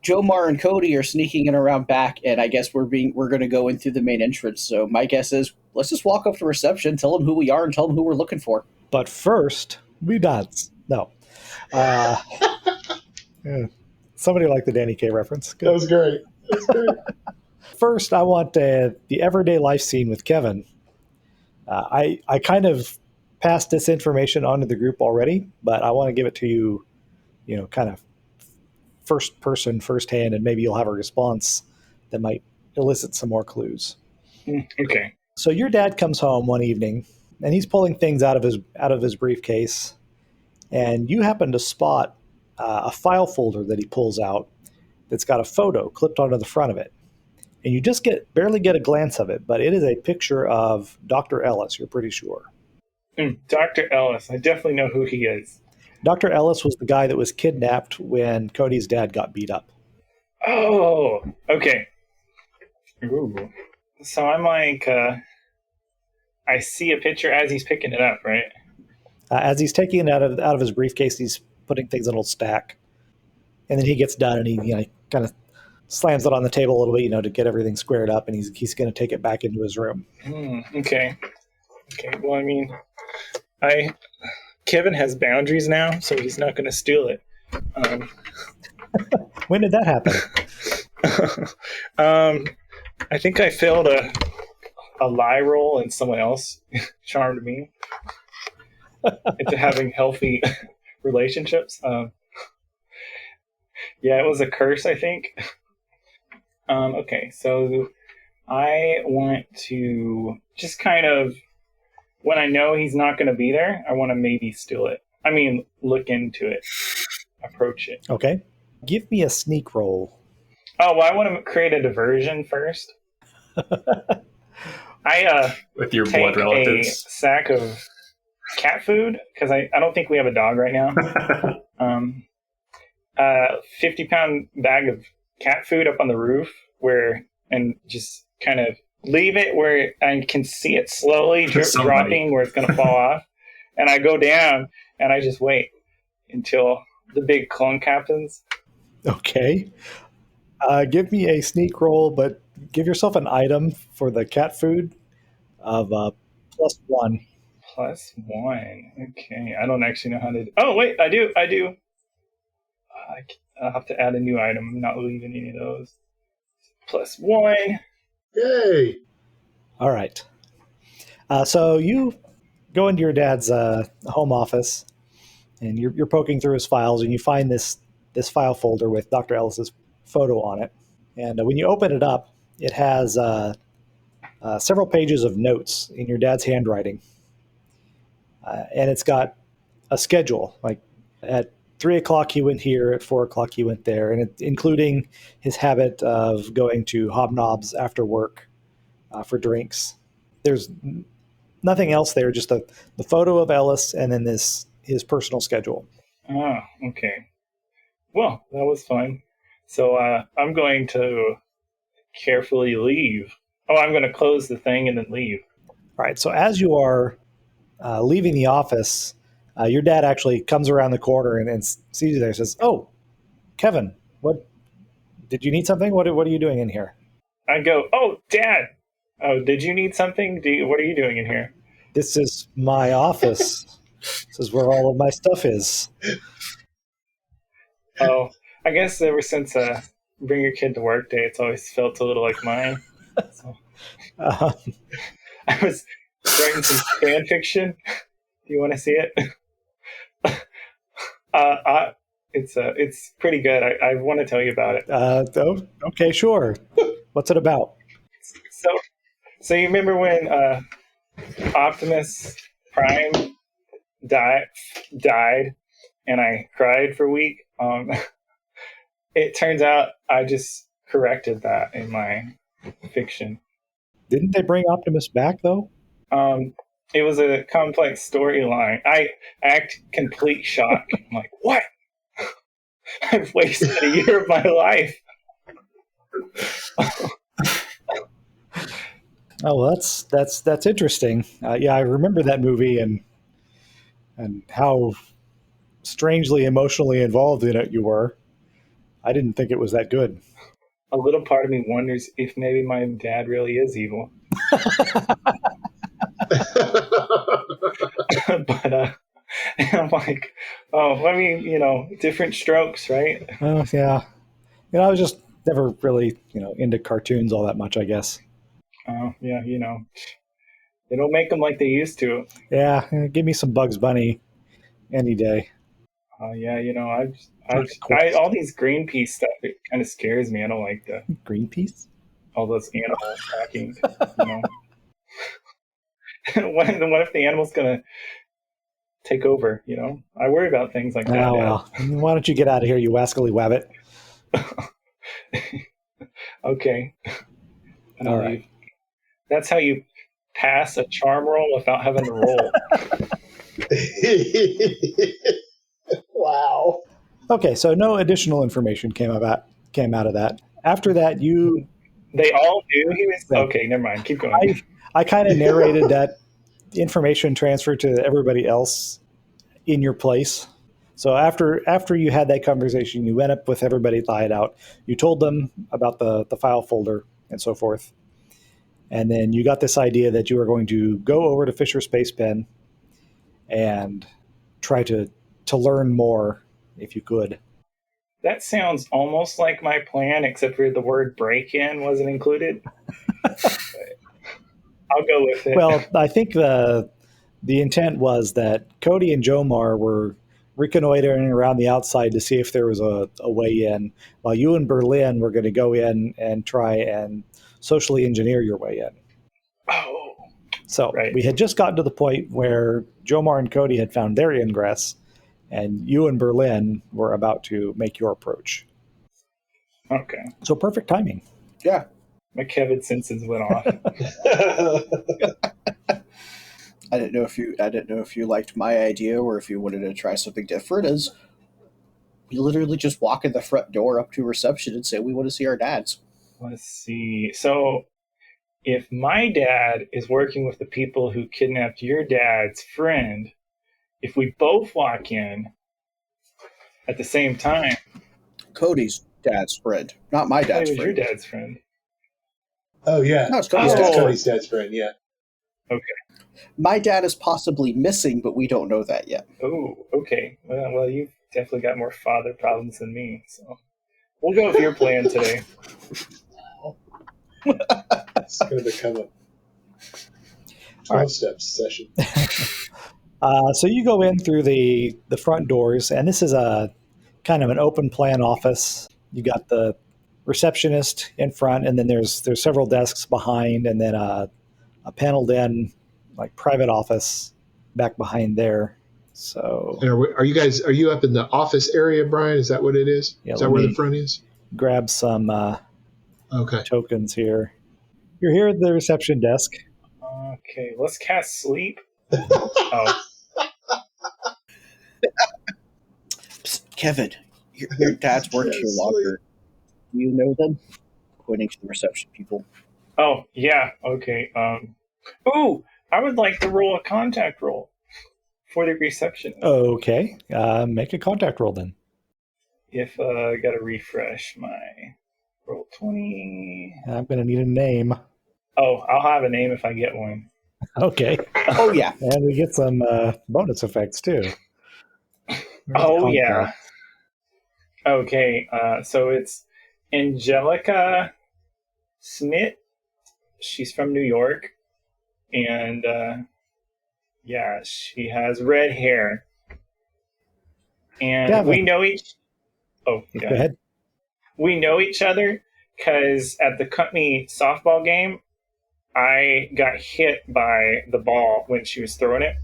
E: Jomar and Cody are sneaking in around back, and I guess we're going to go in through the main entrance. So my guess is let's just walk up to reception, tell them who we are, and tell them who we're looking for.
A: But first, we dance. No. Yeah. Somebody like the Danny Kaye reference. Good.
C: That was great.
A: First, I want the everyday life scene with Kevin. I kind of passed this information onto the group already, but I want to give it to you, kind of first person, firsthand, and maybe you'll have a response that might elicit some more clues.
B: Okay.
A: So your dad comes home one evening, and he's pulling things out of his briefcase, and you happen to spot a file folder that he pulls out that's got a photo clipped onto the front of it. And you just barely get a glance of it, but it is a picture of Dr. Ellis, you're pretty sure.
B: Dr. Ellis. I definitely know who he is.
A: Dr. Ellis was the guy that was kidnapped when Cody's dad got beat up.
B: Oh, okay. Ooh. So I'm like, I see a picture as he's picking it up, right?
A: As he's taking it out of his briefcase, he's putting things in a little stack. And then he gets done and he kind of slams it on the table a little bit, to get everything squared up, and he's going to take it back into his room.
B: Okay. Well, I mean, Kevin has boundaries now, so he's not going to steal it.
A: When did that happen?
B: I think I failed a lie roll, and someone else charmed me into having healthy relationships. Yeah, it was a curse, I think. Okay, so I want to just kind of, when I know he's not going to be there, I want to maybe steal it. I mean, look into it, approach it.
A: Okay. Give me a sneak roll.
B: Oh, well, I want to create a diversion first. I
D: with your
B: take
D: blood relatives.
B: a sack of cat food, because I don't think we have a dog right now. 50-pound bag of cat food up on the roof and just kind of leave it where I can see it slowly dropping where it's going to fall off. And I go down and I just wait until the big clunk happens.
A: Okay. Give me a sneak roll, but give yourself an item for the cat food of +1.
B: +1. Okay, I don't actually know how to. Oh wait, I do. I do. I'll have to add a new item. I'm not leaving any of those. +1.
C: Yay!
A: All right. So you go into your dad's home office, and you're poking through his files, and you find this file folder with Dr. Ellis's photo on it. And when you open it up, it has several pages of notes in your dad's handwriting, and it's got a schedule. Like at 3 o'clock he went here, at 4 o'clock he went there, and including his habit of going to Hobnobs after work for drinks. There's nothing else there, just the photo of Ellis and then his personal schedule.
B: Oh, okay. Well, that was fun. So I'm going to carefully leave. Oh, I'm going to close the thing and then leave.
A: All right. So as you are leaving the office, your dad actually comes around the corner and sees you there and says, "Oh, Kevin, what did you need something? What are you doing in here?"
B: I go, "Oh, Dad. Oh, did you need something? What are you doing in here?"
A: "This is my office. This is where all of my stuff is."
B: Oh, I guess ever since Bring Your Kid to Work Day, it's always felt a little like mine. So
A: Uh,
B: I was writing some fan fiction. Do you want to see it? It's pretty good. I want to tell you about it.
A: okay, sure. What's it about?
B: So you remember when Optimus Prime died, and I cried for a week? It turns out I just corrected that in my fiction.
A: Didn't they bring Optimus back though?
B: It was a complex storyline. I act complete shock. I'm like, what? I've wasted a year of my life.
A: Oh, well, that's interesting. Yeah, I remember that movie and how strangely emotionally involved in it you were. I didn't think it was that good.
B: A little part of me wonders if maybe my dad really is evil. But I'm like, oh, I mean, different strokes, right?
A: Oh, yeah. I was just never really, into cartoons all that much, I guess.
B: Oh, yeah, they don't make them like they used to.
A: Yeah, give me some Bugs Bunny any day.
B: Oh, yeah, I all these Greenpeace stuff. It kind of scares me. I don't like
A: Greenpeace?
B: all those animal tracking. What if the animal's gonna take over? I worry about things like that.
A: Oh, well. Why don't you get out of here, you wascally wabbit?
B: Okay.
A: All right.
B: That's how you pass a charm roll without having to roll.
C: Wow.
A: Okay, so no additional information came out of that. After that,
B: They all do. He was okay. Never mind. Keep going.
A: I kind of narrated that information transfer to everybody else in your place. So after you had that conversation, you went up with everybody, lied out. You told them about the file folder and so forth. And then you got this idea that you were going to go over to Fisher Space Pen and try to learn more if you could.
B: That sounds almost like my plan, except for the word break-in wasn't included. I'll go with it.
A: Well, I think the intent was that Cody and Jomar were reconnoitering around the outside to see if there was a way in, while you and Berlin were going to go in and try and socially engineer your way in.
B: Oh.
A: So
B: right.
A: We had just gotten to the point where Jomar and Cody had found their ingress, and you and Berlin were about to make your approach.
B: Okay.
A: So perfect timing.
E: Yeah.
B: My Kevin senses went off.
E: I didn't know if you liked my idea or if you wanted to try something different. As we literally just walk in the front door up to reception and say we want to see our dads.
B: Let's see. So, if my dad is working with the people who kidnapped your dad's friend, if we both walk in at the same time,
E: Cody's dad's friend, not my
B: I thought
E: dad's
B: he was your
E: friend.
B: dad's friend.
C: Oh yeah,
E: No, it's Cody's
C: yeah,
E: dad's
C: it's
E: friend.
C: Cody's dad's friend. Yeah.
E: My dad is possibly missing, but we don't know that yet.
B: Oh, okay. Well, you've definitely got more father problems than me, so we'll go with your plan today.
C: It's going to become a 12-step session.
A: So you go in through the front doors, and this is a kind of an open plan office. You got the receptionist in front, and then there's several desks behind, and then a paneled in like private office back behind there. So
C: And are you up in the office area, Brian? Is that what it is?
A: Yeah,
C: Is that
A: let
C: where
A: me-
C: the front is?
A: grab some
C: Okay.
A: tokens here. You're here at the reception desk.
B: Okay, let's cast sleep. Oh,
E: Psst, Kevin, your dad's worked here longer. Do you know them? Pointing to the reception people.
B: oh, yeah. Okay. Ooh, I would like to roll a contact roll for the reception.
A: Okay, make a contact roll then.
B: If I got to refresh my roll 20.
A: I'm going to need a name.
B: Oh, I'll have a name if I get one.
A: Okay,
E: Oh yeah,
A: and we get some bonus effects too.
B: Oh, yeah. Okay, so it's Angelica Smith. She's from New York. And, yeah, she has red hair. And
A: Gavin.
B: we know each... Oh,
A: Go ahead.
B: We know each other because at the company softball game, I got hit by the ball when she was throwing it.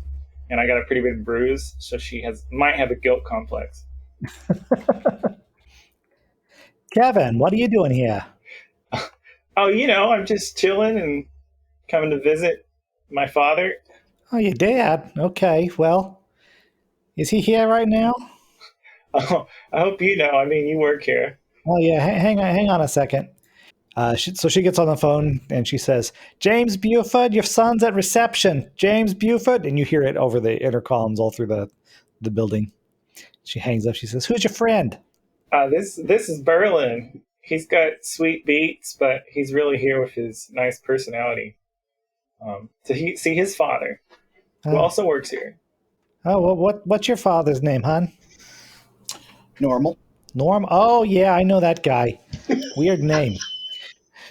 B: And I got a pretty big bruise. So she might have a guilt complex.
A: Kevin, what are you doing here?
B: Oh, I'm just chilling and coming to visit my father.
A: Oh, your dad. Okay, well, is he here right now?
B: Oh, I hope you know. I mean, you work here.
A: Oh yeah, hang on a second. So she gets on the phone and she says, "James Buford, your son's at reception. James Buford," and you hear it over the intercoms all through the building. She hangs up. She says, "Who's your friend?"
B: This is Berlin. He's got sweet beats, but he's really here with his nice personality. So see his father, who
A: Oh.
B: also works here.
A: Oh, well, what's your father's name, hon?
E: normal.
A: Norm? Oh, yeah, I know that guy. Weird name.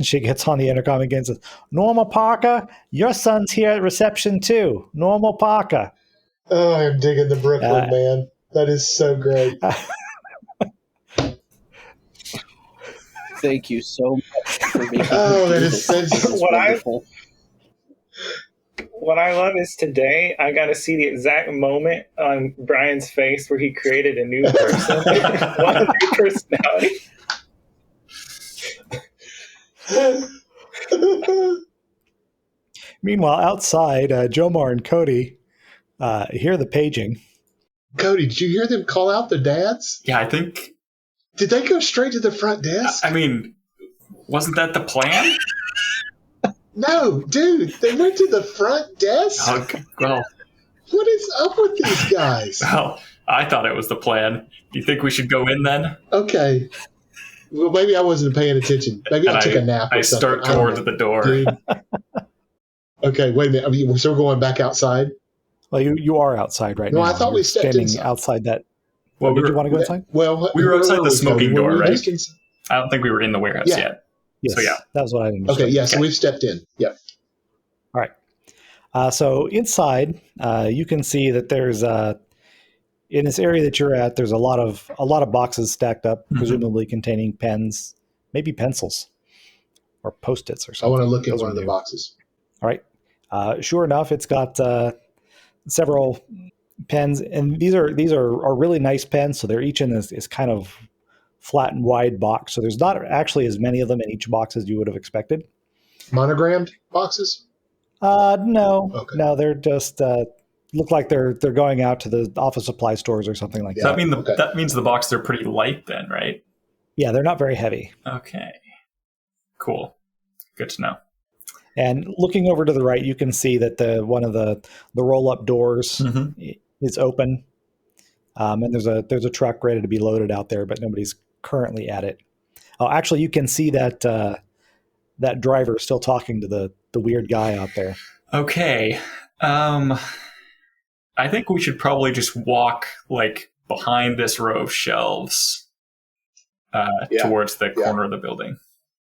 A: She gets on the intercom again and says, "Norma Parker, your son's here at reception too. Norma Parker."
C: Oh, I'm digging the Brooklyn, man. That is so great.
E: Thank you so much for making me
C: Oh,
E: do
C: that is
E: this.
C: so-
E: This is
B: What I-
E: wonderful.
B: What I love is today I got to see the exact moment on Brian's face where he created a new person, one new personality.
A: Meanwhile, outside, Jomar and Cody hear the paging.
C: Cody, did you hear them call out the dads?
D: Yeah, I think.
C: Did they go straight to the front desk?
D: I mean, wasn't that the plan?
C: No, dude, they went to the front desk?
D: Okay, well,
C: What is up with these guys?
D: I thought it was the plan. Do you think we should go in then?
C: Okay. Well, maybe I wasn't paying attention. Maybe I
D: And
C: took a nap or
D: I
C: something.
D: start
C: I don't
D: towards
C: know.
D: the door.
C: Dude. Okay, wait a minute. I mean, so we're going back outside?
A: Well, you are outside right
C: No,
A: now.
C: I thought we
A: You're
C: stepped
A: standing
C: inside.
A: outside that.
D: Well,
A: Did you want to go inside?
C: Well,
D: We were
C: where
D: outside the
C: we,
D: smoking
C: Cody? Were
D: door,
C: we
D: right?
C: just inside?
D: I don't think we were in the warehouse
C: Yeah.
D: yet.
A: Yes,
D: So, yeah.
A: that was what I understood.
C: Okay, yeah, so
D: Okay.
C: we've stepped in. Yep.
A: All right. So inside, you can see that there's in this area that you're at, there's a lot of boxes stacked up,
D: Mhm.
A: presumably containing pens, maybe pencils, or Post-its or
C: I
A: something.
C: want to look at
A: Those
C: one
A: are
C: of the
A: new.
C: boxes.
A: All right. Sure enough, it's got several pens, and these are really nice pens. So they're each in this kind of flat and wide box. So there's not actually as many of them in each box as you would have expected.
C: Monogrammed boxes?
A: No,
C: Okay.
A: no, they're just look like they're going out to the office supply stores or something like
C: Yeah.
D: So
A: that.
D: that means the boxes are pretty light then, right?
A: Yeah, they're not very heavy.
D: Okay. Cool. Good to know.
A: And looking over to the right, you can see that one of the roll-up doors is open, and there's a truck ready to be loaded out there, but nobody's currently at it. Oh, actually, you can see that that driver still talking to the weird guy out there.
D: Okay. I think we should probably just walk like behind this row of shelves towards the corner of the building.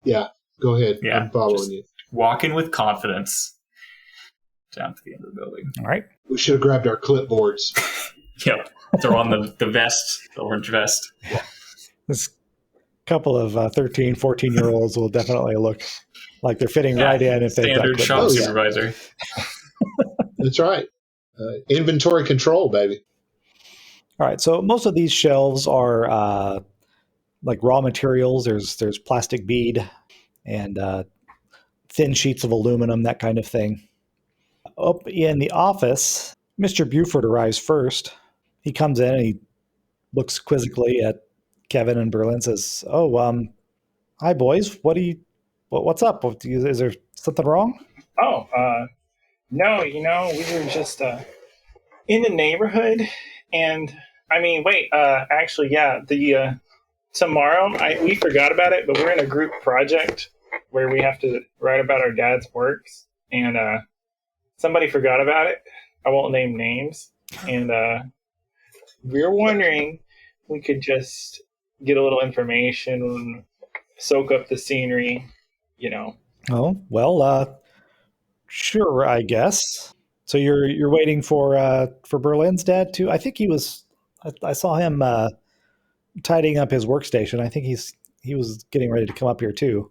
C: Yeah, go ahead.
D: Yeah,
C: I'm following
D: just
C: you.
D: walk in with confidence down to the end of the building.
A: All right.
C: We should have grabbed our clipboards.
D: Yep. Throw on the vest, the orange vest.
A: This couple of 13, 14-year-olds will definitely look like they're fitting right in if they've got
D: standard shop
A: clipboards.
D: supervisor.
C: That's right. Inventory control, baby.
A: All right. So most of these shelves are like raw materials. There's plastic bead and thin sheets of aluminum, that kind of thing. Up in the office, Mr. Buford arrives first. He comes in and he looks quizzically at Kevin and Berlin and says, "Oh, hi boys. What's up? Is there something wrong?"
B: Oh, no, we were just in the neighborhood, and I mean, wait, actually, yeah, the tomorrow we forgot about it, but we're in a group project where we have to write about our dad's works, and somebody forgot about it. I won't name names, and we're wondering if we could just get a little information, soak up the scenery,
A: Oh, well, sure, I guess. So you're waiting for Berlin's dad too? I think he was. I saw him tidying up his workstation. I think he was getting ready to come up here too.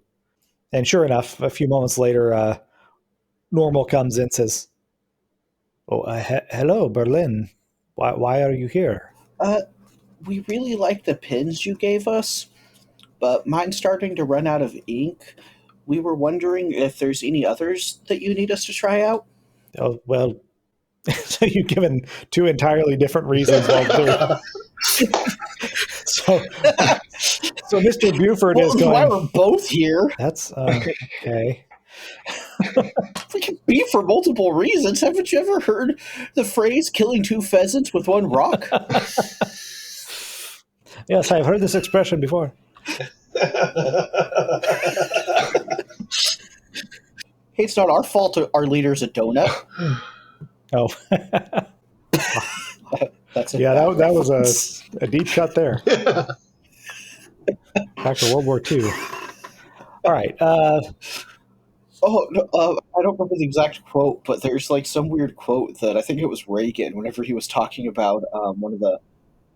A: And sure enough, a few moments later, Normal comes in and says, "Oh, hello, Berlin. Why are you here?"
E: We really like the pins you gave us, but mine's starting to run out of ink. We were wondering if there's any others that you need us to try out.
A: Oh, well, so you've given two entirely different reasons. So Mr. Buford is going.
E: Why we're both here?
A: That's okay.
E: We can be for multiple reasons. Haven't you ever heard the phrase "killing two pheasants with one rock"?
A: Yes, I've heard this expression before.
E: Hey, it's not our fault our leader's a donut.
A: Oh,
E: That's
A: yeah, that was a deep cut there. Back to World War II. All right.
E: I don't remember the exact quote, but there's like some weird quote that I think it was Reagan whenever he was talking about one of the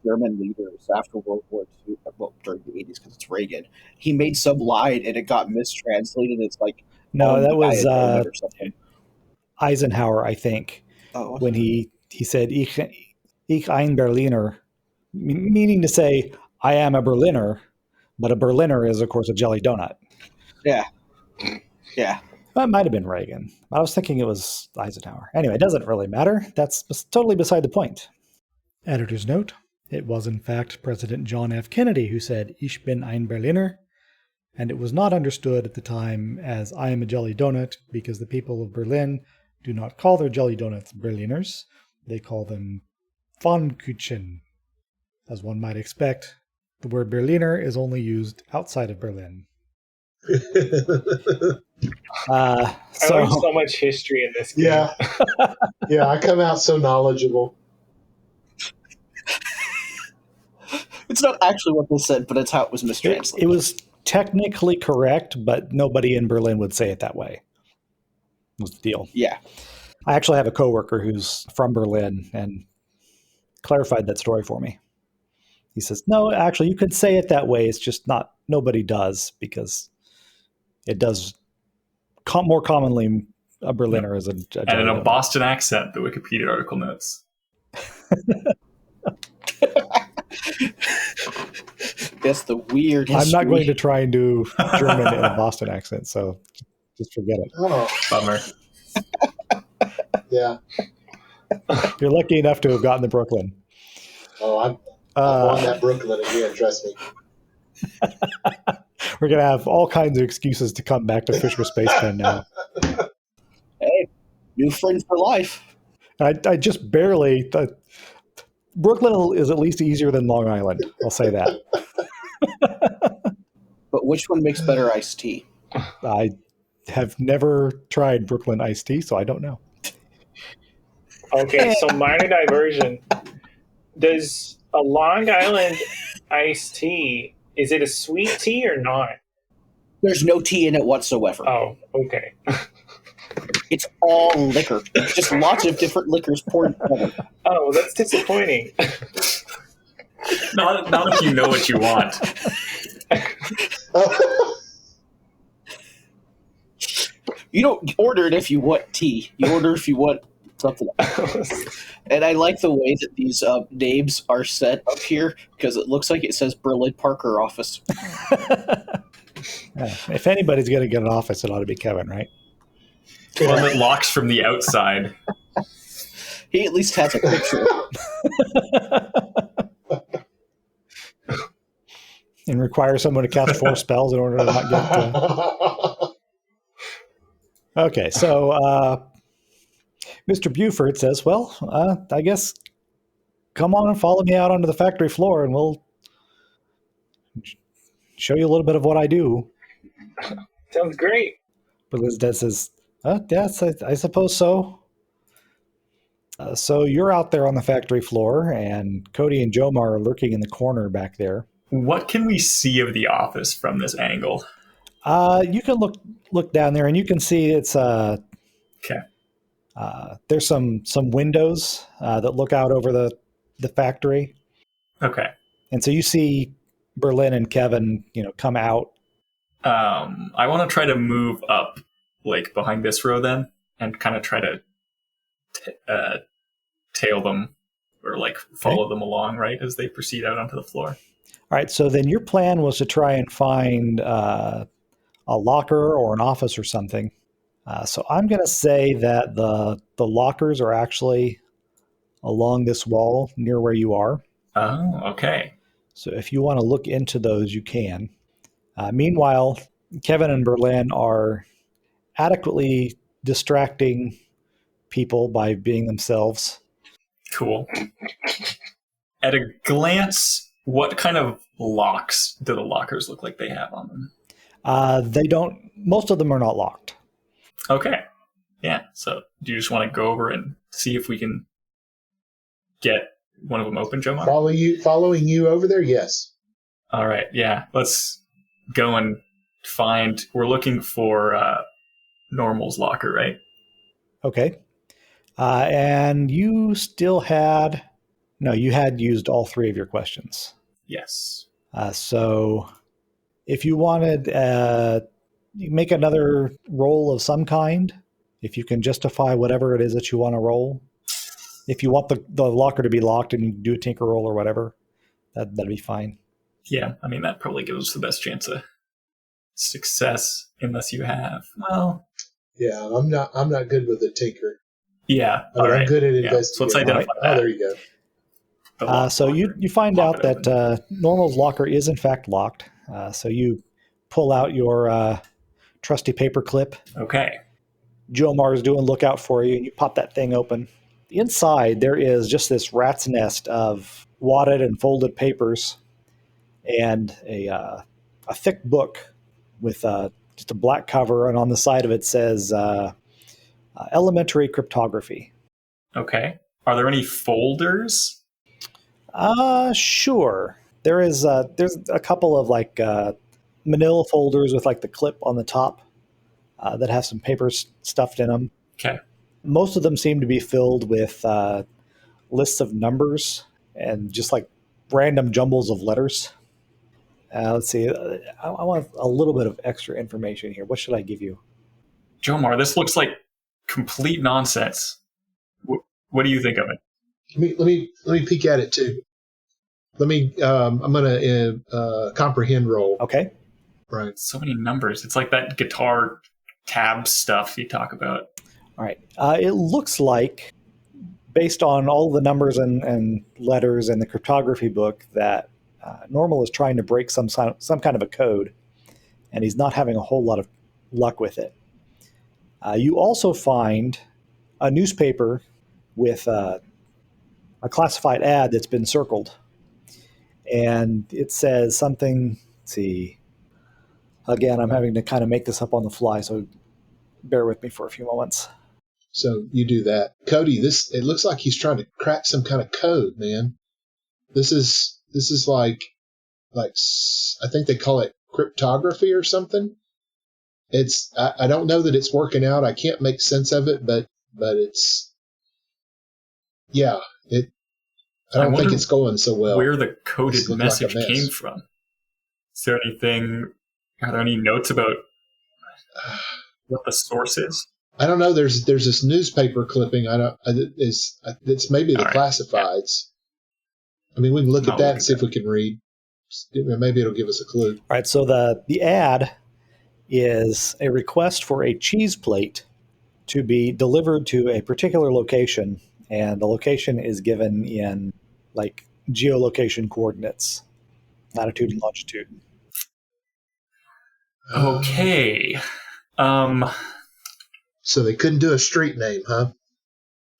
E: German leaders after World War II, well, during the 80s, because it's Reagan. He made some line and it got mistranslated. It's like,
A: No, that was
E: or something.
A: Eisenhower, I think, when he said, Ich ein Berliner, meaning to say, I am a Berliner, but a Berliner is, of course, a jelly donut.
E: Yeah. Yeah.
A: That might have been Reagan. I was thinking it was Eisenhower. Anyway, it doesn't really matter. That's totally beside the point. Editor's note. It was, in fact, President John F. Kennedy who said, Ich bin ein Berliner, and it was not understood at the time as I am a jelly donut because the people of Berlin do not call their jelly donuts Berliners. They call them Pfannkuchen. As one might expect, the word Berliner is only used outside of Berlin.
B: I learned so much history in this game.
C: Yeah. Yeah, I come out so knowledgeable.
E: It's not actually what they said, but it's how it was mistranslated.
A: It was technically correct, but nobody in Berlin would say it that way. Was the deal.
E: Yeah.
A: I actually have a coworker who's from Berlin and clarified that story for me. He says, no, actually, you could say it that way. It's just not, nobody does, because it does more commonly a Berliner is a
D: and in a Boston accent, the Wikipedia article notes.
E: That's the weird history.
A: I'm not going to try and do German in a Boston accent, so just forget it.
C: Oh,
D: Bummer.
C: yeah.
A: You're lucky enough to have gotten to Brooklyn.
C: Oh, I'm on that Brooklyn again, trust me.
A: We're going to have all kinds of excuses to come back to Fisher Space Pen now.
E: Hey, new friends for life.
A: I just barely... Brooklyn is at least easier than Long Island. I'll say that.
E: Which one makes better iced tea?
A: I have never tried Brooklyn iced tea, so I don't know.
B: Okay, so minor diversion. Does a Long Island iced tea, is it a sweet tea or not?
E: There's no tea in it whatsoever.
B: Oh, okay.
E: It's all liquor. It's just lots of different liquors poured together.
B: Oh, that's disappointing.
D: Not if you know what you want.
E: You don't order it if you want tea. You order if you want something else. And I like the way that these names are set up here because it looks like it says Berlin Parker office.
A: If anybody's going to get an office, it ought to be Kevin, right?
D: One that locks from the outside.
E: He at least has a picture.
A: And require someone to cast 4 spells in order to not get. Okay, so Mr. Buford says, "Well, I guess come on and follow me out onto the factory floor, and we'll show you a little bit of what I do."
B: Sounds great.
A: But Liz says, "Yes, I suppose so." So you're out there on the factory floor, and Cody and Jomar are lurking in the corner back there.
D: What can we see of the office from this angle?
A: You can look down there, and you can see it's
D: Okay.
A: there's some windows that look out over the factory,
D: Okay.
A: and so you see Berlin and Kevin, come out.
D: I want to try to move up, like behind this row, then, and kind of try to tail them or like follow them along, right, as they proceed out onto the floor.
A: All right, so then your plan was to try and find a locker or an office or something. So I'm going to say that the lockers are actually along this wall near where you are.
D: Oh, okay.
A: So if you want to look into those, you can. Meanwhile, Kevin and Berlin are adequately distracting people by being themselves.
D: Cool. At a glance, what kind of locks do the lockers look like they have on them?
A: They don't. Most of them are not locked.
D: Okay. Yeah. So do you just want to go over and see if we can get one of them open, Jomar?
C: Following you over there? Yes.
D: All right. Yeah. Let's go and find. We're looking for Normal's locker, right?
A: Okay. And you still had. No, you had used all 3 of your questions.
D: Yes.
A: So if you wanted, you make another roll of some kind, if you can justify whatever it is that you want to roll. If you want the locker to be locked and you do a tinker roll or whatever, that'd be fine.
D: Yeah, I mean, that probably gives us the best chance of success, unless you have. Well,
C: yeah, I'm not good with the tinker.
D: Yeah,
C: I'm good at investigating.
D: So let's identify that.
C: Oh, there you go.
A: So you find out that Normal's locker is in fact locked. So you pull out your trusty paper clip.
D: Okay.
A: Jomar is doing lookout for you, and you pop that thing open. Inside, there is just this rat's nest of wadded and folded papers and a thick book with just a black cover, and on the side of it says elementary cryptography.
D: Okay. Are there any folders?
A: Sure. There's a couple of like manila folders with like the clip on the top that have some papers stuffed in them.
D: Okay.
A: Most of them seem to be filled with lists of numbers and just like random jumbles of letters. Let's see. I want a little bit of extra information here. What should I give you?
D: Jomar, this looks like complete nonsense. What do you think of it?
C: Let me peek at it too. I'm gonna comprehend roll.
A: Okay.
C: Right.
D: So many numbers. It's like that guitar tab stuff you talk about.
A: All right. It looks like, based on all the numbers and letters in the cryptography book, that Normal is trying to break some kind of a code, and he's not having a whole lot of luck with it. You also find a newspaper with a classified ad that's been circled, and it says something. Let's see. Again, I'm having to kind of make this up on the fly, so bear with me for a few moments.
C: So you do that. Cody, it looks like he's trying to crack some kind of code, man. This is like I think they call it cryptography or something. I don't know that it's working out. I can't make sense of it, but it's I don't think it's going so well.
D: Where the coded message
C: like
D: came from? Is there anything? Are there any notes about what the source is?
C: I don't know. There's this newspaper clipping. It's maybe the classifieds. I mean, we can look at that and see if we can read. Maybe it'll give us a clue.
A: All right. So the ad is a request for a cheese plate to be delivered to a particular location, and the location is given in like geolocation coordinates, latitude and longitude.
D: Okay.
C: So they couldn't do a street name, huh?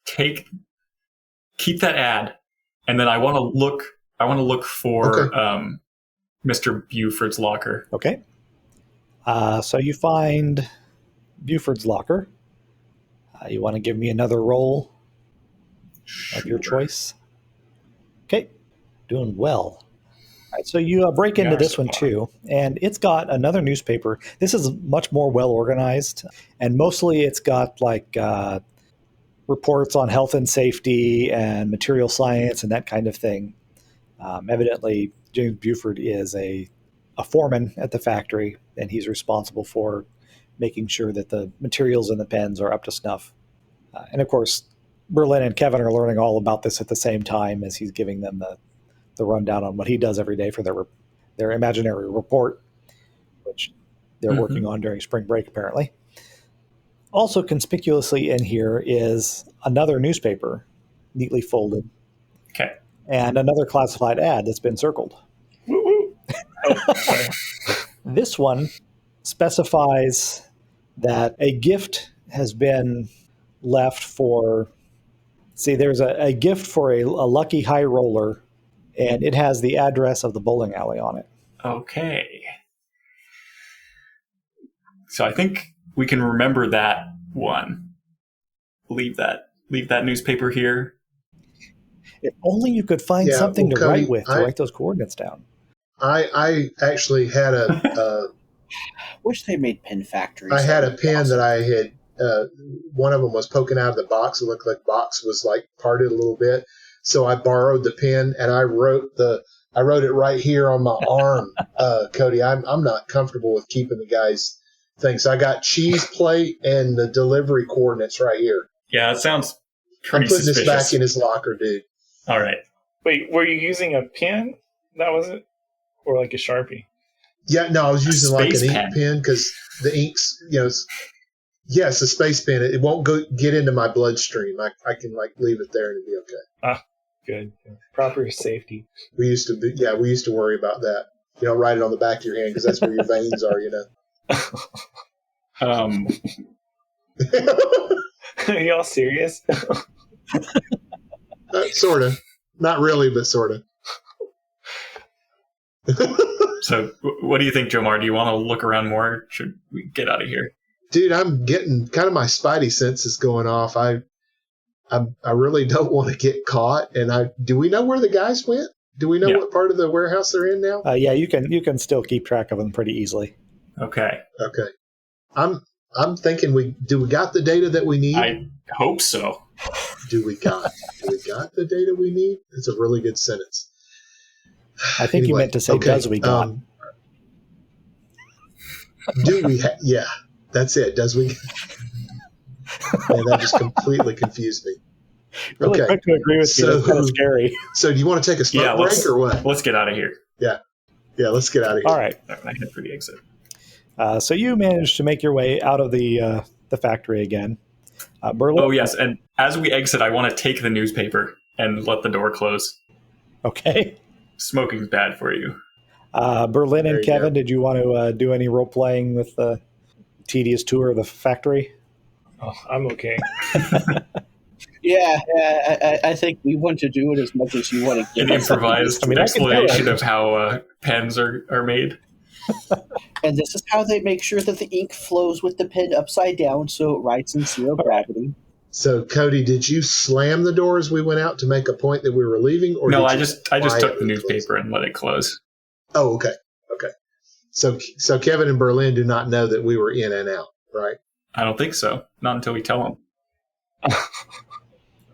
D: Keep that ad, and then I want to look for Mr. Buford's locker.
A: Okay. So you find Buford's locker. You want to give me another roll of your choice? Okay. Doing well. All right, so you break into this one too, and it's got another newspaper. This is much more well organized, and mostly it's got like reports on health and safety and material science and that kind of thing. Evidently, James Buford is a foreman at the factory, and he's responsible for making sure that the materials in the pens are up to snuff. And of course, Berlin and Kevin are learning all about this at the same time as he's giving them the rundown on what he does every day for their imaginary report, which they're working on during spring break, apparently. Also conspicuously in here is another newspaper, neatly folded.
D: Okay.
A: And another classified ad that's been circled.
B: Woo-woo. Oh, sorry.
A: This one specifies that a gift has been left for, there's a gift for a lucky high roller, and it has the address of the bowling alley on it.
D: Okay. So I think we can remember that one. Leave that newspaper here.
A: If only you could find something to
C: Cody,
A: write with to write those coordinates down.
C: I actually had a
E: wish they made pen factories.
C: I had a pen that I had. One of them was poking out of the box. It looked like the box was like parted a little bit. So I borrowed the pen and I wrote it right here on my arm. Cody, I'm not comfortable with keeping the guy's things. So I got cheese plate and the delivery coordinates right here.
D: Yeah, it sounds pretty
C: I'm putting
D: suspicious.
C: this back in his locker, dude.
D: All right.
B: Wait, were you using a pen? That was it? Or like a Sharpie?
C: Yeah, no, I was using like an
D: space
C: ink pen because the ink's, yes, a space pen. It won't get into my bloodstream. I can like leave it there and it'll be okay.
B: Ah, good. Proper safety.
C: We used to worry about that. You don't write it on the back of your hand because that's where your veins are,
B: Are y'all serious?
C: Sort of. Not really, but sort of.
D: So what do you think, Jomar? Do you want to look around more? Or should we get out of here?
C: Dude, I'm getting kind of my spidey senses going off. I really don't want to get caught. And do we know where the guys went? Do we know what part of the warehouse they're in now?
A: Yeah, you can still keep track of them pretty easily.
D: Okay.
C: I'm thinking do we got the data that we need?
D: I hope so.
C: Do we got the data we need? It's a really good sentence.
A: I think you meant to say, does we got?
C: Do we? Yeah, that's it. Does we? Man, that just completely confused me.
A: Really quick to agree with you. That's kind of scary.
C: So, do you want to take a smoke break or what?
D: Let's get out of here.
C: Yeah, let's get out of here.
A: All right.
D: I head for the exit.
A: So you managed to make your way out of the factory again. Berlin.
D: Oh yes, and as we exit, I want to take the newspaper and let the door close.
A: Okay.
D: Smoking's bad for you.
A: Berlin and Kevin, did you want to do any role playing with the tedious tour of the factory?
B: Oh, I'm okay.
E: Yeah, I think we want to do it as much as you want to give
D: An
E: us.
D: improvised explanation of how pens are made.
E: And this is how they make sure that the ink flows with the pen upside down so it writes in zero gravity.
C: So, Cody, did you slam the door as we went out to make a point that we were leaving, or
D: No,
C: did
D: I
C: you
D: just took the
C: quietly
D: newspaper
C: close
D: and let it close.
C: it? Oh, okay. So Kevin and Berlin do not know that we were in and out, right?
D: I don't think so. Not until we tell them.
C: All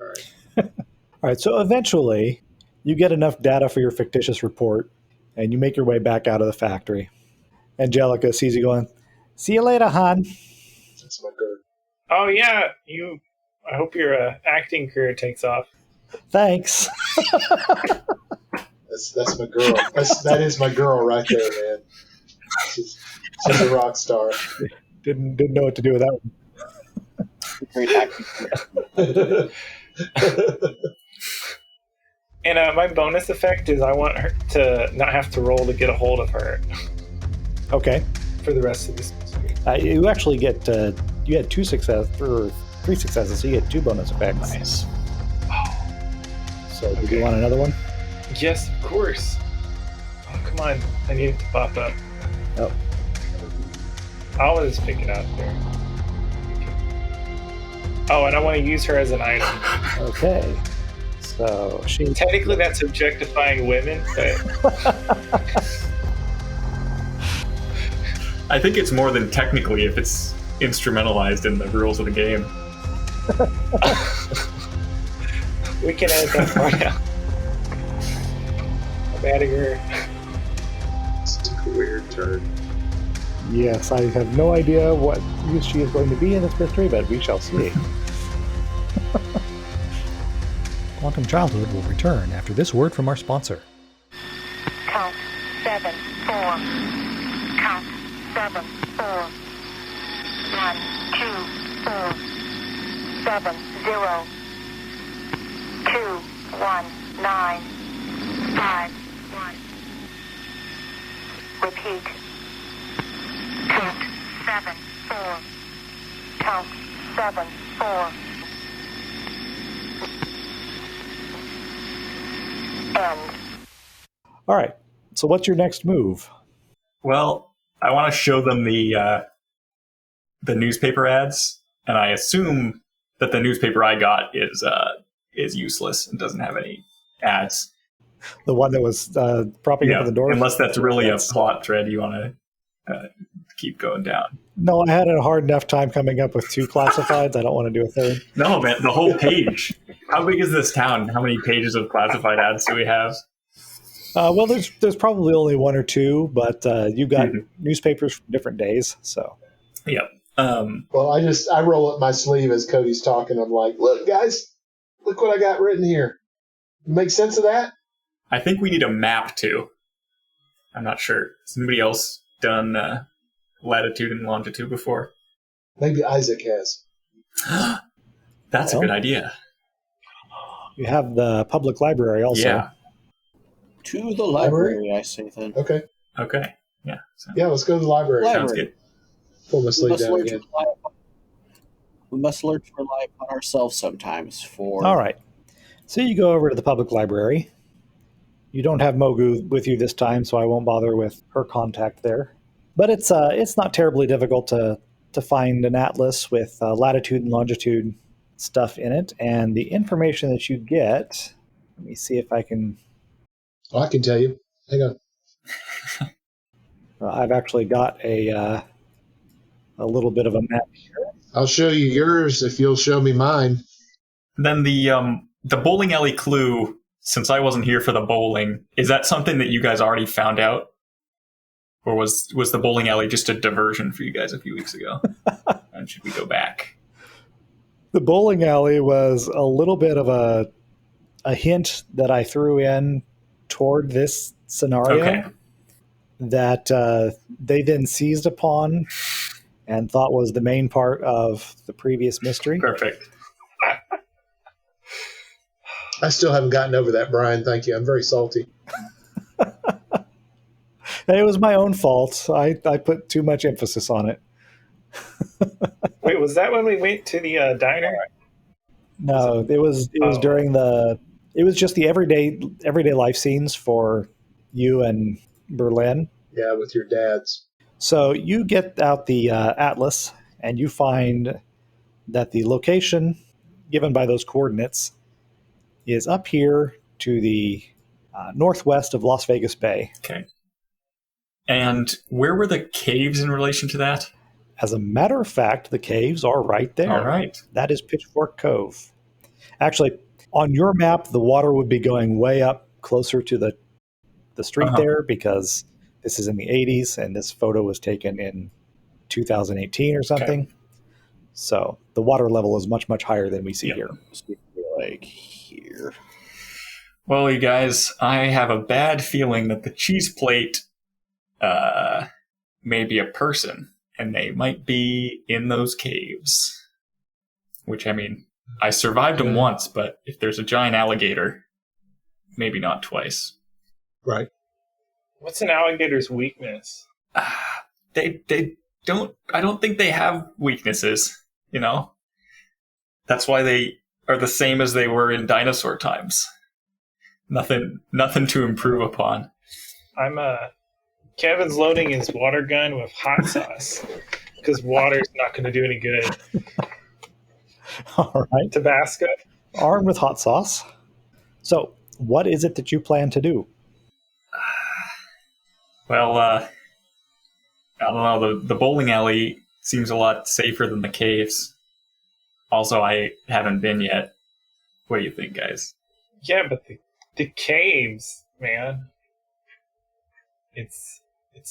C: right.
A: All right, so eventually you get enough data for your fictitious report, and you make your way back out of the factory. Angelica sees you going, "See you later, hon."
C: That's my girl.
B: Oh yeah, I hope your acting career takes off.
A: Thanks.
C: That's my girl. That is my girl right there, man. She's a rock star.
A: Didn't know what to do with that one.
E: Great acting.
B: And my bonus effect is I want her to not have to roll to get a hold of her
A: Okay.
B: for the rest of this mystery.
A: You actually get you had 2 successes or 3 successes, so you get 2 bonus effects.
D: Nice.
A: So, do you want another one?
B: Yes, of course. Oh, come on. I need it to pop up.
A: Oh.
B: I'll just pick it up there. Oh, and I want to use her as an item.
A: Okay. So she
B: Technically, that's objectifying women, but
D: I think it's more than technically if it's instrumentalized in the rules of the game.
B: we can edit that part out. I'm adding her.
C: It's a weird turn.
A: Yes, I have no idea what use she is going to be in this mystery, but we shall see. Quantum Childhood will return after this word from our sponsor.
F: Count 7, 4. Count 7, 4. 1, 2, 4. 7, 0. 2, 1, 9. 5, 1. Repeat. Count 7, 4. Count 7, 4. End.
A: All right. So what's your next move?
D: Well, I want to show them the newspaper ads, and I assume that the newspaper I got is useless and doesn't have any ads.
A: The one that was propping up the door?
D: Unless that's really a plot thread you want to keep going down.
A: No, I had a hard enough time coming up with 2 classifieds. I don't want to do a third.
D: No, man, the whole page. How big is this town? How many pages of classified ads do we have?
A: Well, there's probably only 1 or 2, but you got newspapers from different days. So
D: Yep.
C: Well, I roll up my sleeve as Cody's talking. I'm like, look, guys, look what I got written here. Make sense of that?
D: I think we need a map too. I'm not sure. Has anybody else done latitude and longitude before?
C: Maybe Isaac has.
D: That's a good idea.
A: you have the public library also.
D: Yeah.
E: To the library, I say then.
C: Okay.
D: Okay. Yeah. So,
C: Yeah, let's go to the library.
D: sounds good.
C: Pull my
E: We
C: sleeve
E: must,
C: down
E: learn to
C: again.
E: we must learn to rely upon ourselves sometimes for...
A: All right. So you go over to the public library. You don't have Mogu with you this time, so I won't bother with her contact there. But it's not terribly difficult to find an atlas with latitude and longitude stuff in it, and the information that you get. Let me see if I can.
C: Well, I can tell you. Hang on.
A: I've actually got a little bit of a map here.
C: I'll show you yours if you'll show me mine.
D: Then the bowling alley clue. Since I wasn't here for the bowling, is that something that you guys already found out? Or was the bowling alley just a diversion for you guys a few weeks ago? And should we go back?
A: The bowling alley was a little bit of a hint that I threw in toward this scenario
D: Okay.
A: that they then seized upon and thought was the main part of the previous mystery.
D: Perfect.
C: I still haven't gotten over that, Brian. Thank you. I'm very salty.
A: It was my own fault. I put too much emphasis on it.
B: Wait, was that when we went to the diner?
A: No, it was during it was just the everyday life scenes for you and Berlin.
C: Yeah, with your dads.
A: So you get out the atlas, and you find that the location given by those coordinates is up here to the northwest of Las Vegas Bay.
D: Okay. And where were the caves in relation to that?
A: As a matter of fact, the caves are right there.
D: All right.
A: That is Pitchfork Cove. Actually, on your map, the water would be going way up closer to the street there, because this is in the 80s and this photo was taken in 2018 or something.
D: Okay.
A: So the water level is much, much higher than we see
D: Yep.
A: here.
E: So, like here.
D: Well, you guys, I have a bad feeling that the cheese plate may be a person, and they might be in those caves. Which, I mean, I survived them once, but if there's a giant alligator, maybe not twice.
C: Right.
B: What's an alligator's weakness?
D: They don't. I don't think they have weaknesses. You know, that's why they are the same as they were in dinosaur times. Nothing to improve upon.
B: Kevin's loading his water gun with hot sauce because water's not going to do any good.
A: All right.
B: Tabasco.
A: Armed with hot sauce. So what is it that you plan to do?
D: Well, I don't know. The bowling alley seems a lot safer than the caves. Also, I haven't been yet. What do you think, guys?
B: Yeah, but the caves, man. It's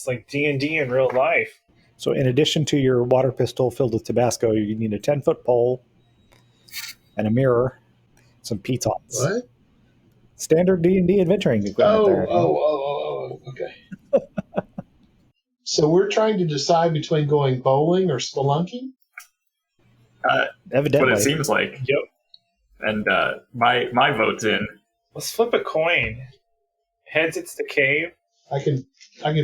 B: like D&D in real life.
A: So in addition to your water pistol filled with Tabasco, you need a 10-foot pole and a mirror, some pitons.
C: What?
A: Standard D&D adventuring equipment there.
C: Okay. So we're trying to decide between going bowling or spelunking?
A: Evidently.
D: What it seems like.
B: Yep.
D: And my vote's in.
B: Let's flip a coin. Heads, it's the cave.
C: I can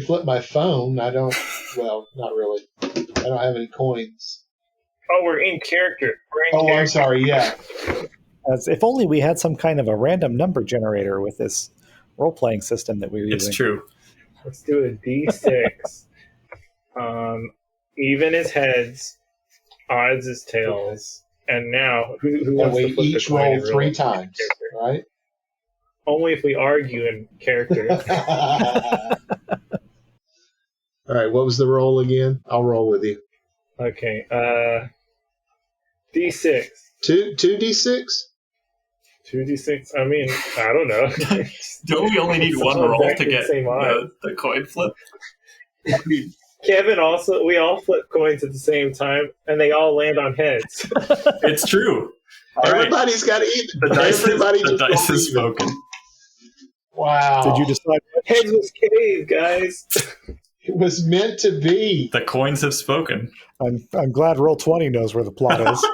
C: flip my phone. I don't. Well, not really. I don't have any coins.
B: Oh, we're in character. We're in
C: Oh,
B: character.
C: I'm sorry. Yeah.
A: As if only we had some kind of a random number generator with this role-playing system that we were using.
D: It's true.
B: Let's do a D6. Even is heads, odds is tails. And now, who
C: And
B: wants
C: we
B: to flip
C: each
B: the coin
C: roll
B: in real
C: 3
B: life?
C: times, right?
B: Only if we argue in character.
C: All right. What was the roll again? I'll roll with you.
B: Okay. D6.
C: 2d6.
B: 2d6. I mean, I don't know.
D: Don't we only need one
B: Someone
D: roll
B: back
D: to
B: in
D: get
B: same odds.
D: the coin flip? I mean,
B: Kevin also, we all flip coins at the same time, and they all land on heads.
D: it's true. All right.
C: Everybody's got to eat.
D: The dice,
C: Everybody
D: the
C: just
D: dice
C: rolled
D: has
C: even.
D: spoken.
C: Wow.
A: Did you decide?
B: Heads was cave, guys.
C: It was meant to be.
D: The coins have spoken.
A: I'm glad Roll20 knows where the plot is.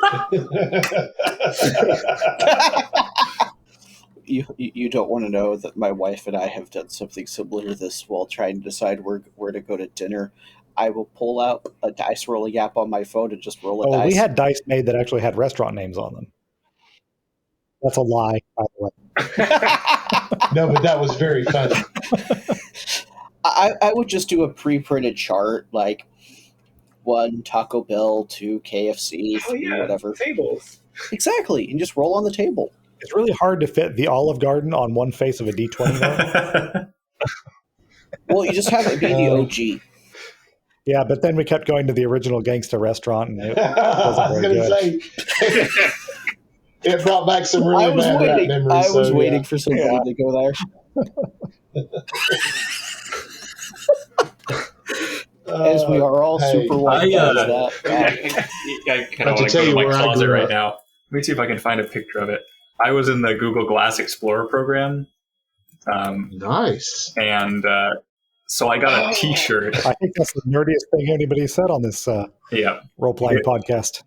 E: You don't want to know that my wife and I have done something similar to this while trying to decide where to go to dinner. I will pull out a dice rolling app on my phone and just roll a dice.
A: We had dice made that actually had restaurant names on them. That's a lie, by the way.
C: No, but that was very funny.
E: I would just do a pre-printed chart, like 1 Taco Bell, 2 KFC, 3 whatever.
B: Tables.
E: Exactly, and just roll on the table.
A: It's really hard to fit the Olive Garden on one face of a D20 though.
E: Well, you just have it be the OG.
A: Yeah, but then we kept going to the original gangsta restaurant, and it
C: I
A: wasn't
C: was
A: very
C: going
A: good.
C: to say, it brought back some really
E: I was
C: bad
E: waiting.
C: rap memories.
E: I was
C: so,
E: waiting
C: yeah.
E: for somebody to go there. As we are all
C: Hey,
E: super white guys, that
D: I kind
C: I
D: of
C: can
D: want to
C: tell
D: go to
C: you
D: my
C: where I
D: closet
C: grew
D: right
C: up.
D: now. Let me see if I can find a picture of it. I was in the Google Glass Explorer program.
C: Nice.
D: And so I got a T-shirt.
A: I think that's the nerdiest thing anybody said on this
D: Yeah,
A: role-playing podcast.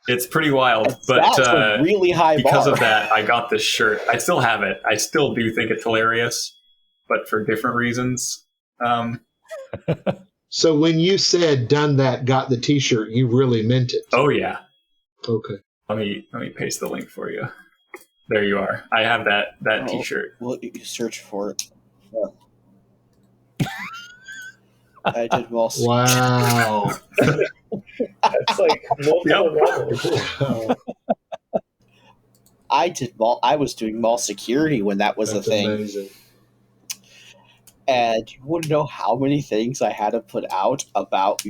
D: it's pretty wild. But
E: that's a really high
D: because
E: bar.
D: of that, I got this shirt. I still have it. I still do think it's hilarious, but for different reasons.
C: So when you said "done that, got the T-shirt," you really meant it.
D: Oh yeah.
C: Okay.
D: Let me paste the link for you. There you are. I have that
E: Oh.
D: T-shirt.
E: Well, you can search for it. I did multi.
C: Wow.
B: That's like multiple levels.
C: Wow.
E: I was doing mall security when that was
C: That's
E: a thing.
C: amazing.
E: And you wouldn't know how many things I had to put out about,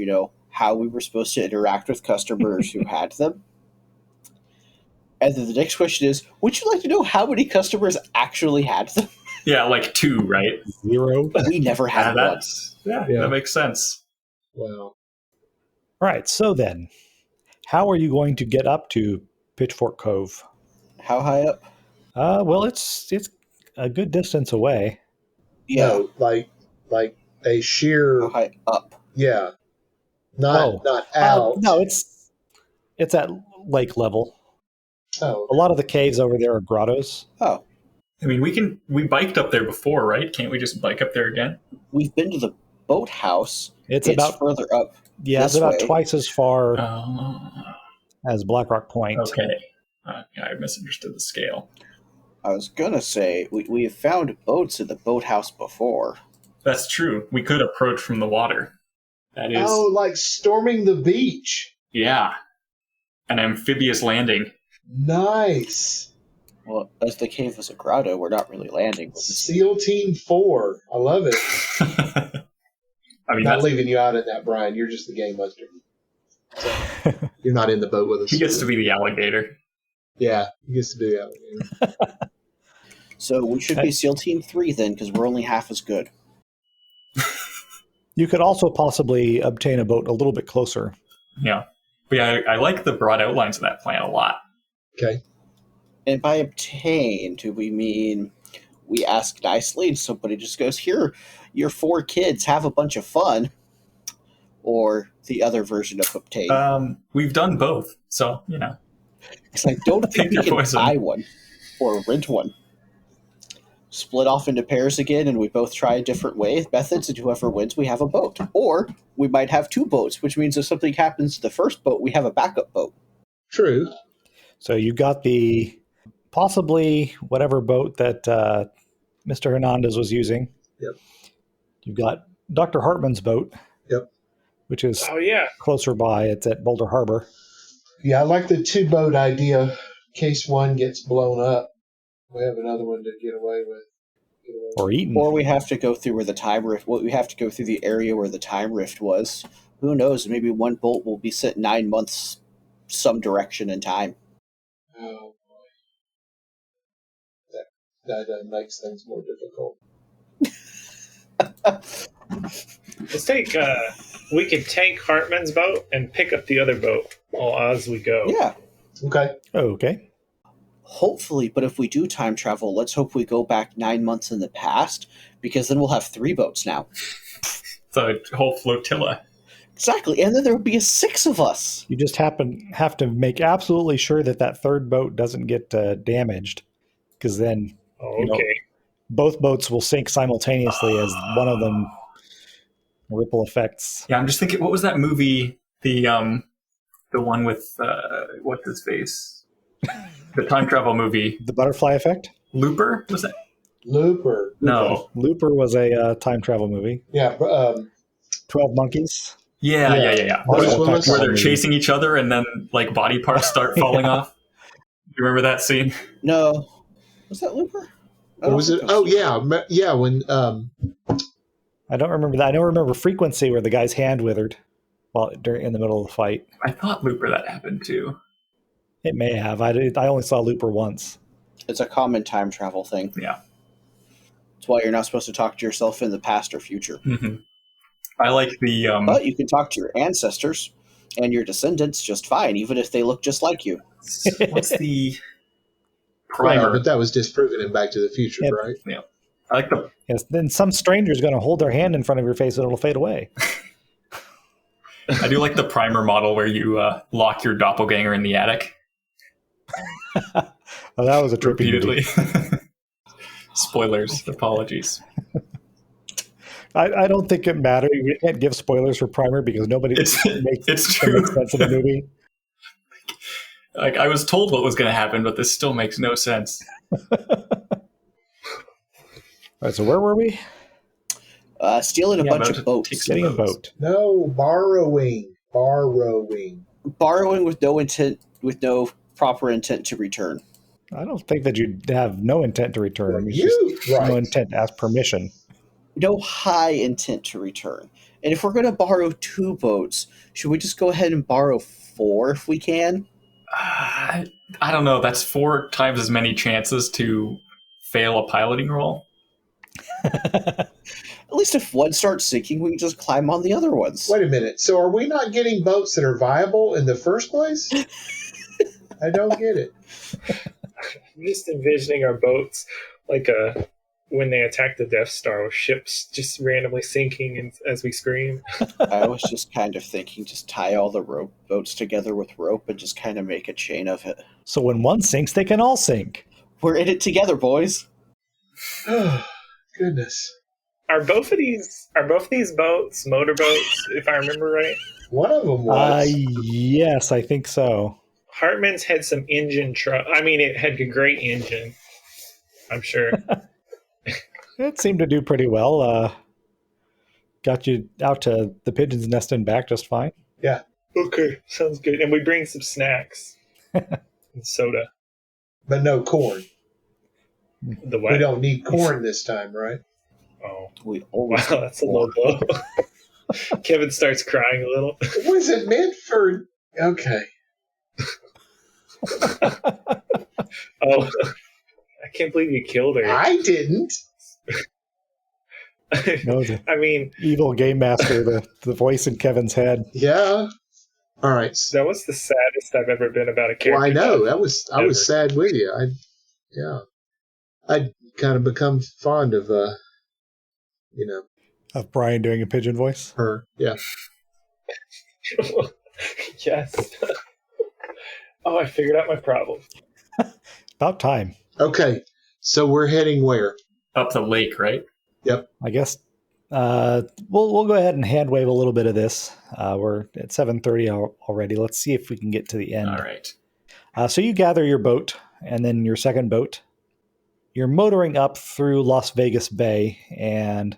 E: how we were supposed to interact with customers who had them. And then the next question is, would you like to know how many customers actually had them?
D: Yeah, like 2, right?
A: 0.
E: We never had one.
D: Yeah,
C: Yeah.
D: that makes sense.
C: Wow.
A: All right. So then, how are you going to get up to Pitchfork Cove?
E: How high up?
A: Well, it's a good distance away.
E: Yeah.
C: No, like a sheer.
E: How high up?
C: Yeah. Not out.
A: No, it's at lake level.
C: Oh.
A: A lot of the caves over there are grottos.
E: Oh,
D: I mean, we biked up there before, right? Can't we just bike up there again?
E: we've been to the boathouse.
A: It's
E: It's
A: about
E: further up.
A: it's
E: this
A: about
E: way.
A: twice as far
D: Oh,
A: as Black Rock Point.
D: okay. Yeah, I misunderstood the scale.
E: I was gonna say we have found boats at the boathouse before.
D: That's true. We could approach from the water. That is,
C: Oh, like storming the beach.
D: yeah, an amphibious landing.
C: Nice.
E: Well, as the cave is a grotto, we're not really landing.
C: SEAL Team 4. I love it.
D: I mean,
C: Not leaving you out in that, Brian. You're just the game master. So, you're not in the boat with us.
D: he gets to be the alligator.
C: Yeah, he gets to do that.
E: So we should be SEAL Team 3 then, because we're only half as good.
A: You could also possibly obtain a boat a little bit closer.
D: Yeah. But yeah, I like the broad outlines of that plan a lot.
C: Okay.
E: And by obtain, do we mean we ask nicely and somebody just goes, here, your 4 kids, have a bunch of fun? Or the other version of obtain?
D: We've done both, so,
E: Because I don't think
D: Pick
E: we
D: your
E: can
D: poison.
E: buy one or rent one. Split off into pairs again, and we both try different methods, and whoever wins, we have a boat. Or we might have 2 boats, which means if something happens to the first boat, we have a backup boat.
C: True.
A: So you got the possibly whatever boat that Mr. Hernandez was using.
C: Yep.
A: You've got Dr. Hartman's boat.
C: Yep.
A: Which is
B: Oh yeah.
A: closer by. It's at Boulder Harbor.
C: Yeah, I like the 2-boat idea. In case one gets blown up, we have another one to get away with.
A: Or Eaton.
E: Or we have to go through where the time rift. Well, we have to go through the area where the time rift was. Who knows? Maybe one boat will be sent 9 months some direction in time.
C: Oh boy, that makes things more difficult.
B: Let's take. We could take Hartman's boat and pick up the other boat all as we go.
E: Yeah,
C: Okay.
A: Okay.
E: hopefully. But if we do time travel, let's hope we go back 9 months in the past, because then we'll have 3 boats now.
D: So a whole flotilla.
E: Exactly, and then there would be 6 of us.
A: You just have to make absolutely sure that third boat doesn't get damaged, because then
B: Oh, okay.
A: both boats will sink simultaneously as one of them ripple effects.
D: Yeah, I'm just thinking, what was that movie? The one with what's his face? The time travel movie.
A: The butterfly effect?
D: Looper? Was that?
C: Looper.
D: No.
A: Looper was a time travel movie.
C: Yeah.
A: 12 Monkeys.
D: Yeah.
C: Bruce
A: Also a
C: Willis.
A: time
D: Where
A: travel
D: they're
A: movie.
D: chasing each other and then like body parts start falling off. You remember that scene?
E: No, was that Looper? I
C: Or
E: don't
C: was it?
E: think
C: Oh
E: was
C: yeah, yeah. When
A: I don't remember that. I don't remember Frequency, where the guy's hand withered in the middle of the fight.
D: I thought Looper that happened too.
A: It may have. I only saw Looper once.
E: It's a common time travel thing.
D: Yeah.
E: That's why you're not supposed to talk to yourself in the past or future.
D: Mm-hmm. I like the
E: But you can talk to your ancestors and your descendants just fine, even if they look just like you.
D: what's the
C: well,
D: primer?
C: but that was disproven in Back to the Future,
A: Yep.
C: right?
D: I like the
A: Yes. Then some stranger's going to hold their hand in front of your face and it'll fade away.
D: I do like the primer model where you lock your doppelganger in the attic
A: Oh, that was a trippy movie.
D: repeatedly. Spoilers. Apologies.
A: I don't think it matters. You can't give spoilers for Primer because nobody
D: It's
A: makes
D: true.
A: sense of the movie.
D: Like I was told what was going to happen, but this still makes no sense.
A: All right, so where were we?
E: Stealing a
D: Yeah,
E: bunch
D: about
E: of
D: to
E: boats.
D: take some
A: Getting a
D: boats.
A: boat.
C: No, borrowing. Borrowing.
E: Borrowing with no intent, with no proper intent to return.
A: I don't think that you have no intent to return.
C: Well,
A: It's
C: you,
A: just
C: right.
A: no intent to ask permission.
E: No high intent to return. And if we're going to borrow 2 boats, should we just go ahead and borrow 4 if we can?
D: I don't know. That's 4 times as many chances to fail a piloting roll.
E: At least if one starts sinking, we can just climb on the other ones.
C: Wait a minute. So are we not getting boats that are viable in the first place? I don't get it.
B: I'm just envisioning our boats like when they attack the Death Star, with ships just randomly sinking as we scream.
E: I was just kind of thinking just tie all the boats together with rope and just kind of make a chain of it.
A: So when one sinks, they can all sink.
E: We're in it together, boys.
C: Oh, goodness.
B: Are both of these boats motorboats, if I remember right?
C: One of them was.
A: Yes, I think so.
B: Hartman's had some engine it had a great engine, I'm sure.
A: It seemed to do pretty well. Got you out to the pigeon's nest and back just fine.
C: Yeah.
B: Okay, sounds good. And we bring some snacks and soda.
C: But no corn.
B: The what?
C: We don't need corn this time, right?
B: Oh,
E: We always
B: wow, that's a low blow. Kevin starts crying a little.
C: It wasn't meant for. Okay.
B: Oh, I can't believe you killed her.
C: I didn't.
A: No, the
B: I mean,
A: evil game master, the voice in Kevin's head.
C: Yeah. All right.
B: that was the saddest I've ever been about a character.
C: Well, I know.
B: death.
C: I was sad with you. I'd kind of become fond of,
A: Of Brian doing a pigeon voice.
C: her. Yeah.
B: Yes. Oh, I figured out my problem.
A: About time.
C: Okay. So we're heading where?
D: Up the lake, right?
A: I guess we'll go ahead and hand wave a little bit of this. We're at 7:30 already. Let's see if we can get to the end.
D: All right.
A: So you gather your boat and then your second boat. You're motoring up through Las Vegas Bay, and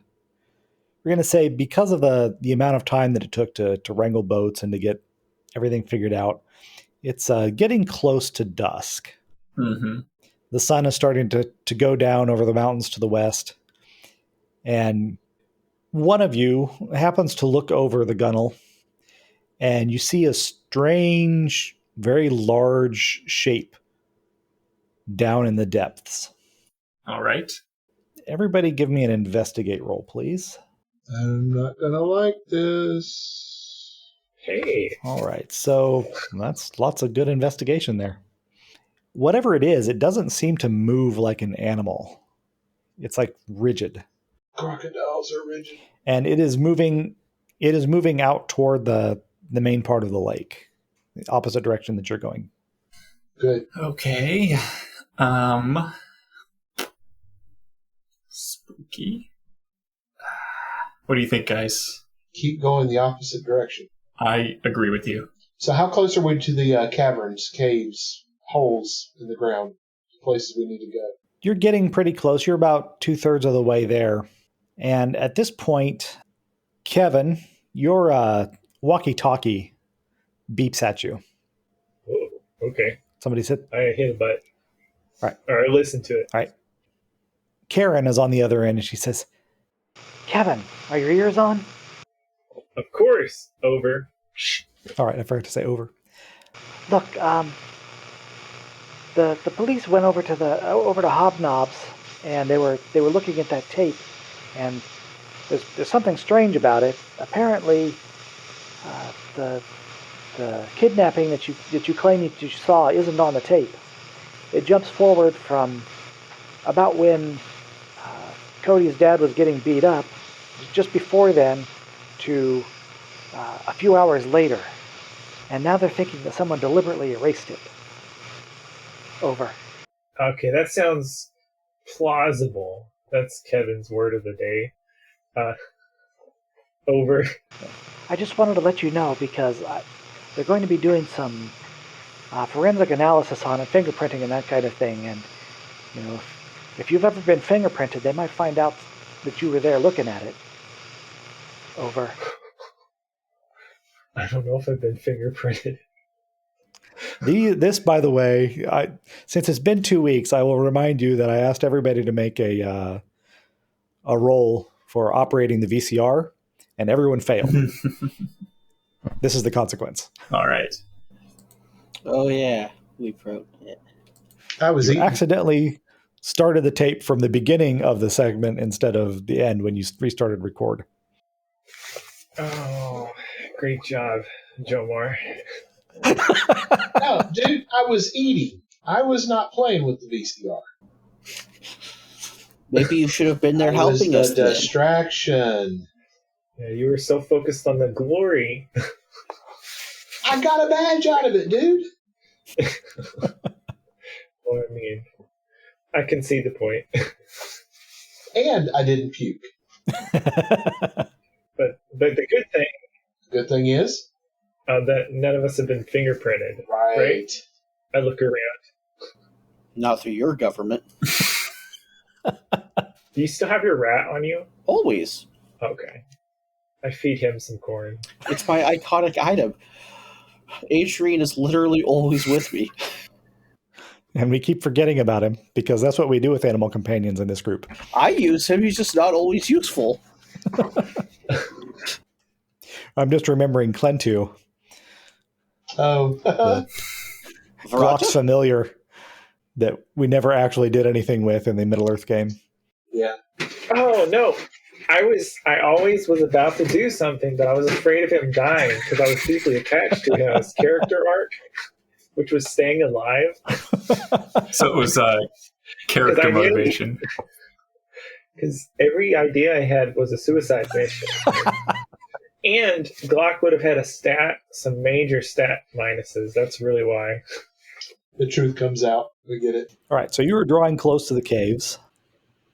A: we're going to say because of the amount of time that it took to wrangle boats and to get everything figured out, it's getting close to dusk.
D: Mm-hmm.
A: The sun is starting to go down over the mountains to the west, and one of you happens to look over the gunnel, and you see a strange, very large shape down in the depths.
D: All right.
A: Everybody give me an investigate roll, please.
C: I'm not going to like this.
B: Hey.
A: All right, so that's lots of good investigation there. Whatever it is, it doesn't seem to move like an animal. It's like rigid.
C: Crocodiles are rigid.
A: And it is moving out toward the main part of the lake, the opposite direction that you're going.
C: Good.
D: Okay. Spooky. What do you think, guys?
C: Keep going the opposite direction.
D: I agree with you.
C: So how close are we to the caverns, caves, holes in the ground, places we need to go?
A: You're getting pretty close. You're about 2/3 of the way there. And at this point, Kevin, your walkie-talkie beeps at you.
B: Oh, okay.
A: Somebody said,
B: I hit a button.
A: Right.
B: Or I listened to it.
A: all right. Karen is on the other end, and she says, Kevin, are your ears on?
B: Of course. Over. Shh.
A: All right, I forgot to say over.
G: Look, the police went over to Hobnobs, and they were looking at that tape, and there's something strange about it. Apparently, the kidnapping that you claim that you saw isn't on the tape. It jumps forward from about when Cody's dad was getting beat up, just before then, to a few hours later. And now they're thinking that someone deliberately erased it. Over.
B: Okay, that sounds plausible. That's Kevin's word of the day. Over.
G: I just wanted to let you know because they're going to be doing some forensic analysis on it, fingerprinting and that kind of thing. And, you know, if you've ever been fingerprinted, they might find out that you were there looking at it. Over.
B: I don't know if I've been fingerprinted.
A: This, by the way, since it's been 2 weeks, I will remind you that I asked everybody to make a roll for operating the VCR, and everyone failed. This is the consequence.
D: All right.
E: Oh yeah, we wrote it.
C: I was
A: You
C: eating.
A: accidentally started the tape from the beginning of the segment instead of the end when you restarted record.
B: Oh, great job, Jomar.
C: No, dude, I was eating. I was not playing with the VCR.
E: Maybe you should have been there
C: It was
E: helping
C: the
E: us. Then.
C: distraction.
B: Yeah, you were so focused on the glory.
C: I got a badge out of it, dude.
B: Well, I mean, I can see the point.
C: And I didn't puke.
B: But the good thing
C: Good thing is,
B: that none of us have been fingerprinted.
C: right.
B: I look around.
E: Not through your government.
B: Do you still have your rat on you?
E: Always.
B: Okay. I feed him some corn.
E: It's my iconic item. Adrian is literally always with me.
A: And we keep forgetting about him because that's what we do with animal companions in this group.
E: I use him, he's just not always useful.
A: I'm just remembering Clentu,
C: Oh,
A: Glock's
E: Viracha?
A: familiar that we never actually did anything with in the Middle Earth game.
C: yeah.
B: Oh, no. I always was about to do something, but I was afraid of him dying because I was deeply attached to his character arc, which was staying alive.
D: So it was character
B: 'Cause I knew-
D: motivation.
B: Because every idea I had was a suicide mission. And Glock would have had some major stat minuses. That's really why.
C: The truth comes out. We get it.
A: All right, so you were drawing close to the caves.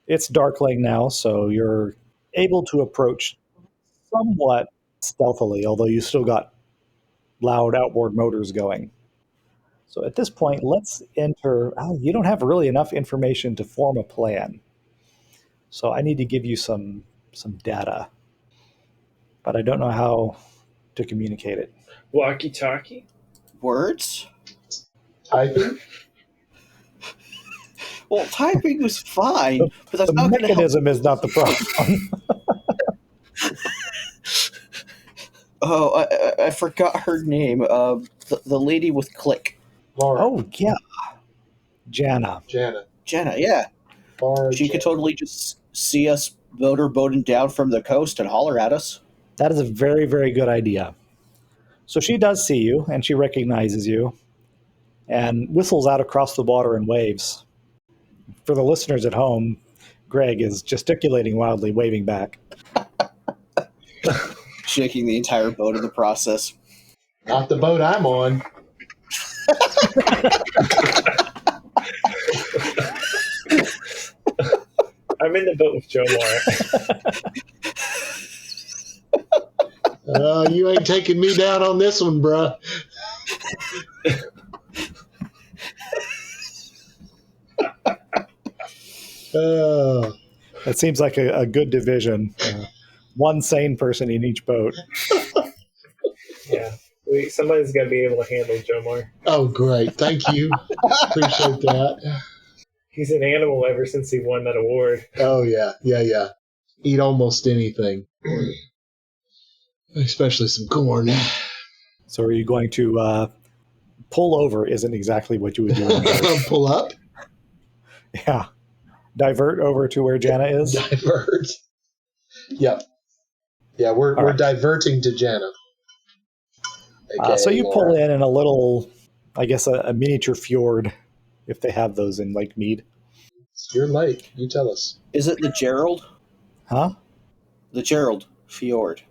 A: It's darkling now, so you're able to approach somewhat stealthily, although you still got loud outboard motors going. So at this point, let's enter. You don't have really enough information to form a plan. So I need to give you some data, but I don't know how to communicate it.
B: Walkie-talkie?
E: Words?
C: Typing?
E: Well, typing was fine, but that's
A: The
E: not going to help.
A: mechanism is not the problem.
E: Oh, I forgot her name. The lady with click.
C: Laura.
A: Oh, yeah. Jana.
C: Jana.
E: Jenna, yeah.
C: Laura.
E: She could totally just see us motorboating down from the coast and holler at us.
A: That is a very, very good idea. So she does see you, and she recognizes you, and whistles out across the water and waves. For the listeners at home, Greg is gesticulating wildly, waving back.
E: Shaking the entire boat in the process.
C: Not the boat I'm on.
B: I'm in the boat with Jomar.
C: You ain't taking me down on this one, bruh. Oh,
A: That seems like a good division. One sane person in each boat.
B: Yeah. Somebody's got to be able to handle Jomar.
C: oh, great. Thank you. Appreciate that.
B: He's an animal ever since he won that award.
C: Oh, yeah. Yeah. Eat almost anything. Especially some corn.
A: So are you going to pull over isn't exactly what you would do. In a boat.
C: Pull up.
A: Yeah. Divert over to where Jana is.
C: Divert. Yep. Yeah, we're
A: right.
C: diverting to Jana.
A: So you
C: Laura.
A: pull in a little, I guess, a miniature fjord, if they have those in Lake Mead.
C: It's your lake. You tell us.
E: Is it the Gerald?
A: Huh?
E: The Gerald Fjord.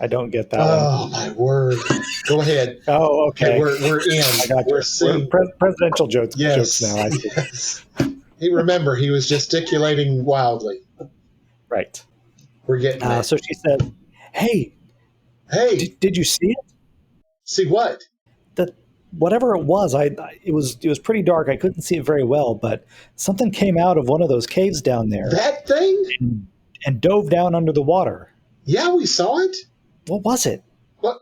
A: I don't get that
C: Oh, my word. Go ahead.
A: one. Oh, okay.
C: We're in.
A: I got you.
C: We're seeing.
A: Presidential jokes
C: Yes.
A: now. I see.
C: Yes. Remember, he was gesticulating wildly.
A: Right.
C: We're getting there.
A: So she said, "Hey,
C: Hey,
A: did you see it?
C: see what?
A: Whatever it was, it was pretty dark. I couldn't see it very well, but something came out of one of those caves down there
C: That thing?
A: and dove down under the water.
C: Yeah, we saw it.
A: What was it?
C: What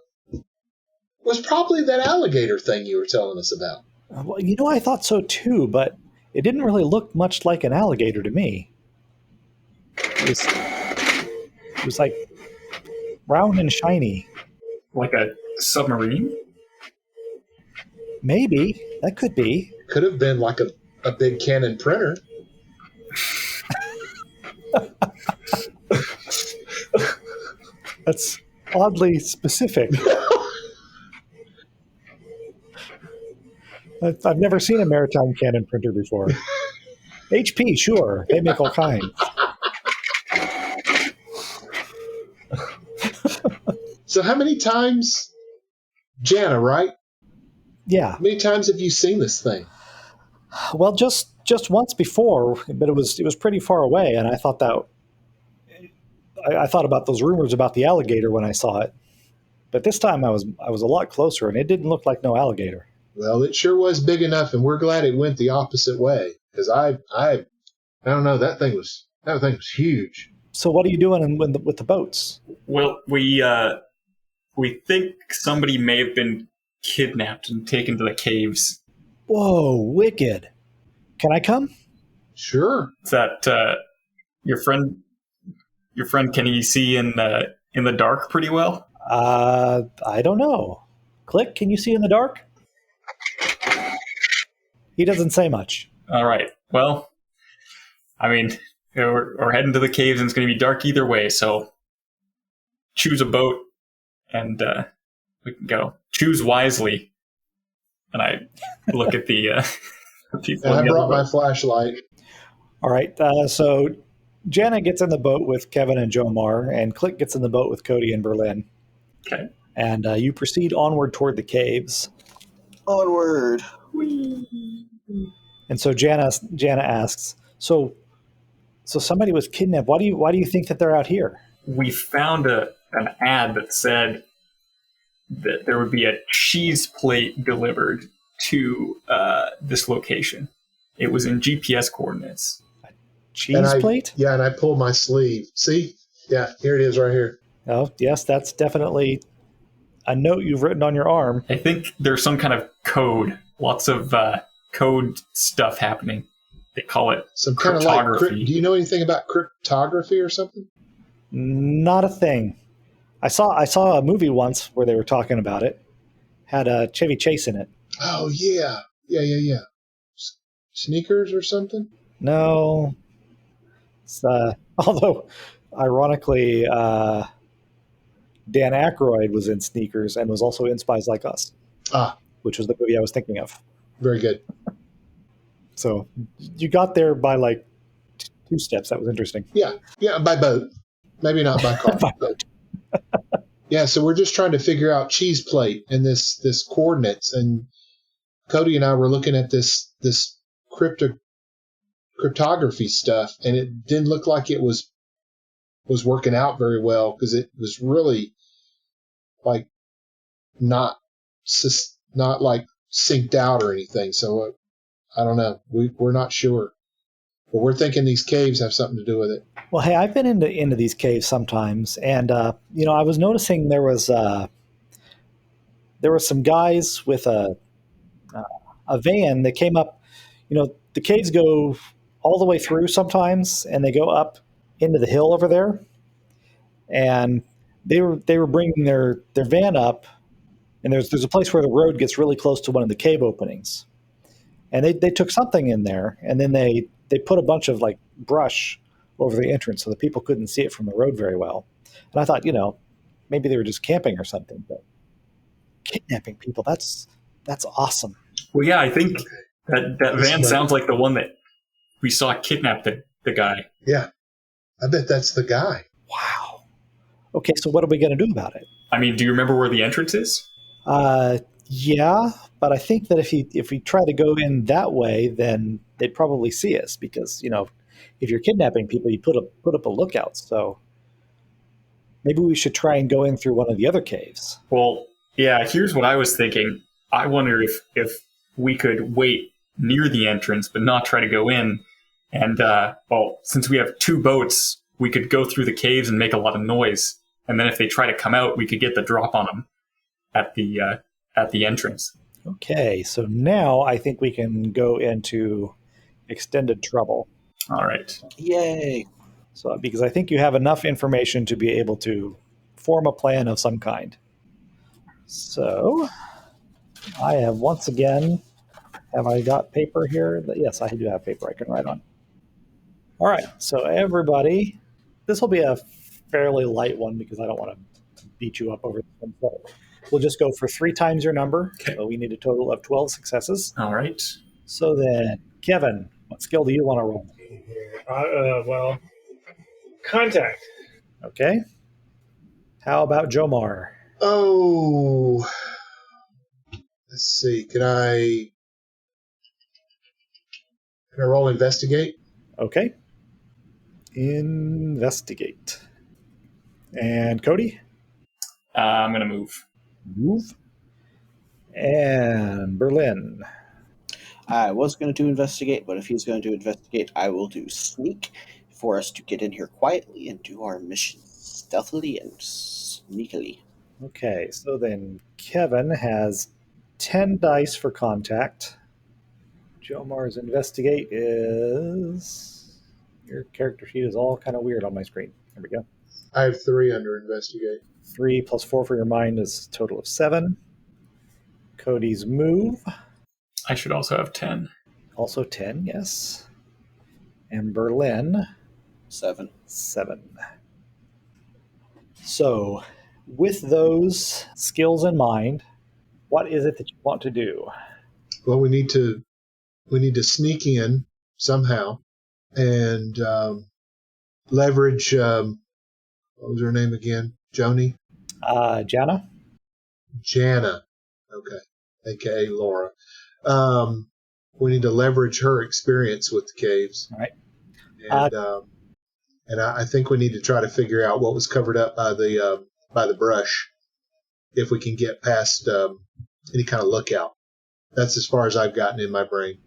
C: was probably that alligator thing you were telling us about?
A: Well, I thought so too, but it didn't really look much like an alligator to me. It was like round and shiny.
D: Like a submarine?
A: Maybe. That could be.
C: Could have been like a big Canon printer.
A: That's oddly specific. I've never seen a maritime cannon printer before. HP, sure. They make all kinds.
C: So how many times, Jana, right?
A: Yeah.
C: How many times have you seen this thing?
A: Well, just once before, but it was pretty far away, and I thought I thought about those rumors about the alligator when I saw it. But this time I was a lot closer, and it didn't look like no alligator.
C: Well, it sure was big enough, and we're glad it went the opposite way. Because I don't know, that thing was huge.
A: So what are you doing with the boats?
D: Well, we think somebody may have been kidnapped and taken to the caves.
A: Whoa, wicked! Can I come?
C: Sure.
D: Is that your friend? Your friend, can he see in the dark pretty well?
A: I don't know. Click, can you see in the dark? He doesn't say much.
D: All right. Well, I mean, we're heading to the caves, and it's going to be dark either way. So choose a boat, and we can go. Choose wisely. And I look at the people.
C: And I brought my flashlight.
A: All right. So Jana gets in the boat with Kevin and Jomar, and Click gets in the boat with Cody and Berlin.
D: Okay.
A: And you proceed onward toward the caves.
E: Onward.
A: And so Jana asks, so somebody was kidnapped. Why do you think that they're out here?
D: We found an ad that said that there would be a cheese plate delivered to this location. It was in GPS coordinates.
A: Cheese plate?
C: Yeah, and I pulled my sleeve. See? Yeah, here it is right here.
A: Oh, yes, that's definitely a note you've written on your arm.
D: I think there's some kind of code. Lots of code stuff happening. They call it
C: some kind of like. Do
D: cryptography.
C: You know anything about cryptography or something?
A: Not a thing. I saw a movie once where they were talking about it. Had a Chevy Chase in it.
C: Oh yeah. Sneakers or something?
A: No. It's, although, ironically, Dan Aykroyd was in Sneakers and was also in Spies Like Us. Which was the movie I was thinking of.
C: Very good.
A: So you got there by like 2 steps. That was interesting.
C: Yeah, by boat. Maybe not by car.
A: By boat.
C: Yeah, so we're just trying to figure out cheese plate and this coordinates. And Cody and I were looking at this cryptography stuff, and it didn't look like it was working out very well because it was really like not like synced out or anything. So I don't know. We're not sure, but we're thinking these caves have something to do with it.
A: Well, hey, I've been into these caves sometimes, and I was noticing there was some guys with a van that came up. The caves go all the way through sometimes, and they go up into the hill over there. And they were bringing their van up, and there's a place where the road gets really close to one of the cave openings, and they took something in there, and then they put a bunch of like brush over the entrance so that people couldn't see it from the road very well. And I thought, maybe they were just camping or something, but kidnapping people, that's awesome.
D: Well, yeah, I think that van sounds like the one that we saw kidnap the guy.
C: Yeah, I bet that's the guy.
A: Wow. Okay, so what are we going to do about it?
D: I mean, do you remember where the entrance is?
A: Yeah, but I think that if we try to go in that way, then they'd probably see us because, if you're kidnapping people, you put up a lookout. So maybe we should try and go in through one of the other caves.
D: Well, yeah, here's what I was thinking. I wonder if we could wait near the entrance but not try to go in. And, since we have 2 boats, we could go through the caves and make a lot of noise and then if they try to come out, we could get the drop on them at the entrance.
A: Okay, so now I think we can go into extended trouble.
D: All right.
E: Yay!
A: So, because I think you have enough information to be able to form a plan of some kind. So, I have once again, have I got paper here? Yes, I do have paper I can write on. All right, so everybody, this will be a fairly light one because I don't want to beat you up over this one. So we'll just go for 3 times your number.
D: Okay.
A: So we need a total of 12 successes.
D: All right.
A: So then, Kevin, what skill do you want to roll?
B: Well, contact.
A: Okay. How about Jomar?
C: Oh, let's see. Can I roll investigate?
A: Okay. Investigate. And Cody?
D: I'm going to move.
A: Move. And Berlin.
E: I was going to do investigate, but if he's going to investigate, I will do sneak for us to get in here quietly and do our mission stealthily and sneakily.
A: Okay, so then Kevin has 10 dice for contact. Jomar's investigate is... Your character sheet is all kind of weird on my screen. There we go.
C: I have 3 under investigate.
A: 3 plus 4 for your mind is a total of 7. Cody's move,
D: I should also have 10.
A: also 10, yes. And Berlin,
E: 7.
A: 7. So, with those skills in mind, what is it that you want to do?
C: Well, we need to sneak in somehow and leverage. What was her name again? Joni?
A: Jana?
C: Jana. Okay. AKA Laura. We need to leverage her experience with the caves.
A: All right.
C: And I think we need to try to figure out what was covered up by the brush, if we can get past any kind of lookout. That's as far as I've gotten in my brain.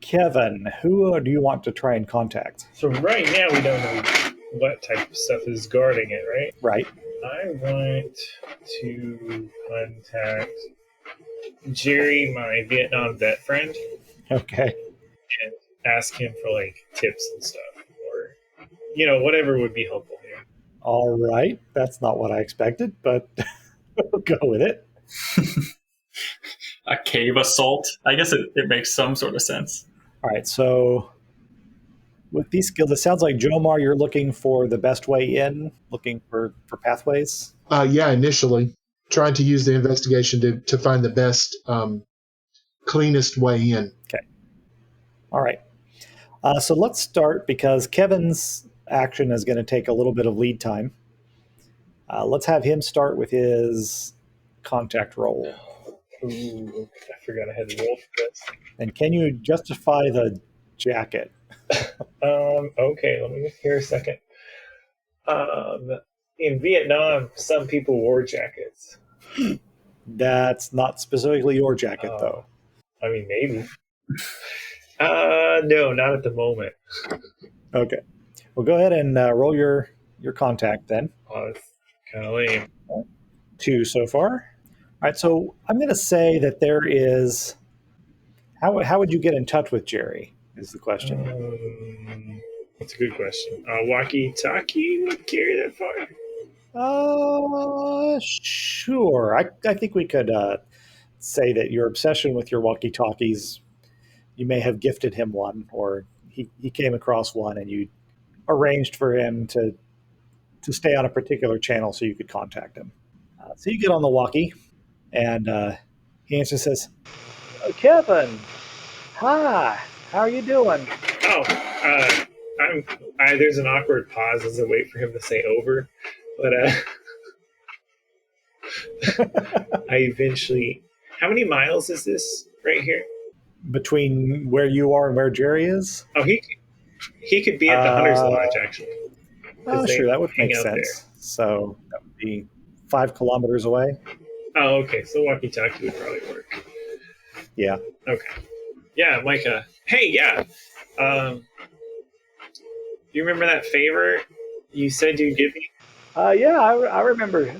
A: Kevin, who do you want to try and contact?
B: So right now we don't know what type of stuff is guarding it, right?
A: Right.
B: I want to contact Jerry, my Vietnam vet friend,
A: Okay.
B: and ask him for like tips and stuff, or whatever would be helpful here.
A: All right. That's not what I expected, but we'll go with it.
D: A cave assault? I guess it makes some sort of sense.
A: All right. So with these skills, it sounds like Jomar, you're looking for the best way in, looking for pathways.
C: Yeah, initially trying to use the investigation to find the best, cleanest way in.
A: Okay. All right. So let's start because Kevin's action is going to take a little bit of lead time. Let's have him start with his contact roll.
B: Ooh, I forgot I had to roll for this.
A: And can you justify the jacket?
B: Okay, let me hear a second. In Vietnam, some people wore jackets.
A: That's not specifically your jacket, though.
B: I mean, maybe. No, not at the moment.
A: Okay. Well, go ahead and roll your contact then.
B: Oh, that's kind of lame.
A: 2 so far. All right, so I'm going to say that there is... How would you get in touch with Jerry is the question.
B: That's a good question. Walkie Talkie would carry that far?
A: Sure. I think we could say that your obsession with your walkie-talkies, you may have gifted him one, or he came across one and you arranged for him to stay on a particular channel so you could contact him. So you get on the walkie, and he answers and says,
G: Kevin, hi, how are you doing?
B: Oh, there's an awkward pause as I wait for him to say over, but I eventually. How many miles is this right here?
A: between where you are and where Jerry is?
B: Oh, he could be at the Hunter's Lodge actually.
A: Oh,
B: They
A: sure, that would
B: hang
A: make
B: out
A: sense. So that would be 5 kilometers away.
B: Oh, okay. So walkie-talkie would probably work.
A: Yeah.
B: Okay. Yeah, Micah. Hey, yeah. Do you remember that favor you said you'd give me?
G: Yeah, I remember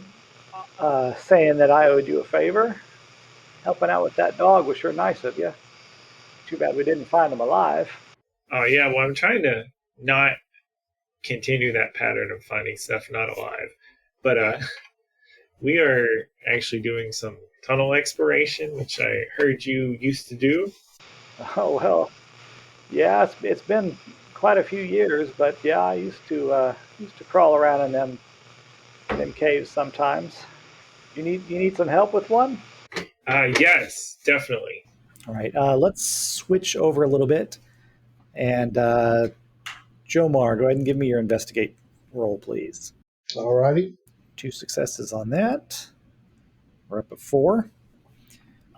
G: saying that I owed you a favor. Helping out with that dog was sure nice of you. Too bad we didn't find him alive.
B: Oh yeah, well I'm trying to not continue that pattern of finding stuff not alive. But we are actually doing some tunnel exploration, which I heard you used to do.
G: Oh well, yeah, it's been quite a few years, but yeah, I used to crawl around in them caves sometimes. You need some help with one?
B: Yes, definitely.
A: All right, let's switch over a little bit. And Jomar, go ahead and give me your investigate roll, please.
C: Alrighty.
A: 2 successes on that. We're up at 4.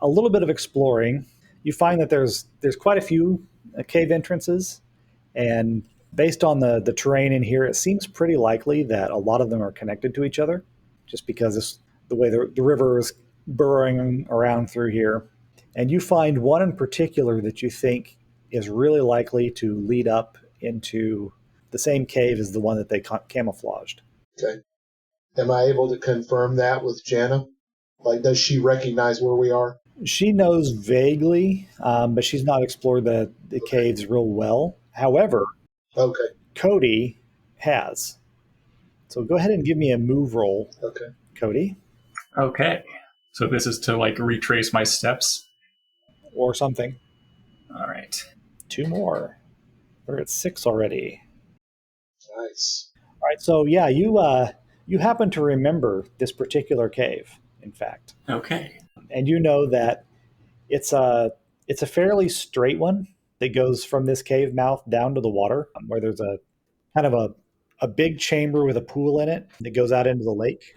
A: A little bit of exploring. You find that there's quite a few cave entrances, and based on the terrain in here, it seems pretty likely that a lot of them are connected to each other, just because the way the river is burrowing around through here. And you find one in particular that you think is really likely to lead up into the same cave as the one that they camouflaged.
C: Okay. Am I able to confirm that with Jana? Like, does she recognize where we are?
A: She knows vaguely, but she's not explored the caves real well. However,
C: Okay.
A: Cody has. So go ahead and give me a move roll,
C: Okay.
A: Cody,
D: Okay. So this is to like retrace my steps.
A: or something.
D: All right.
A: 2 more. We're at 6 already.
C: Nice.
A: All right. So yeah, you happen to remember this particular cave, in fact,
D: Okay.
A: and you know that it's a fairly straight one that goes from this cave mouth down to the water, where there's a kind of a big chamber with a pool in it that goes out into the lake.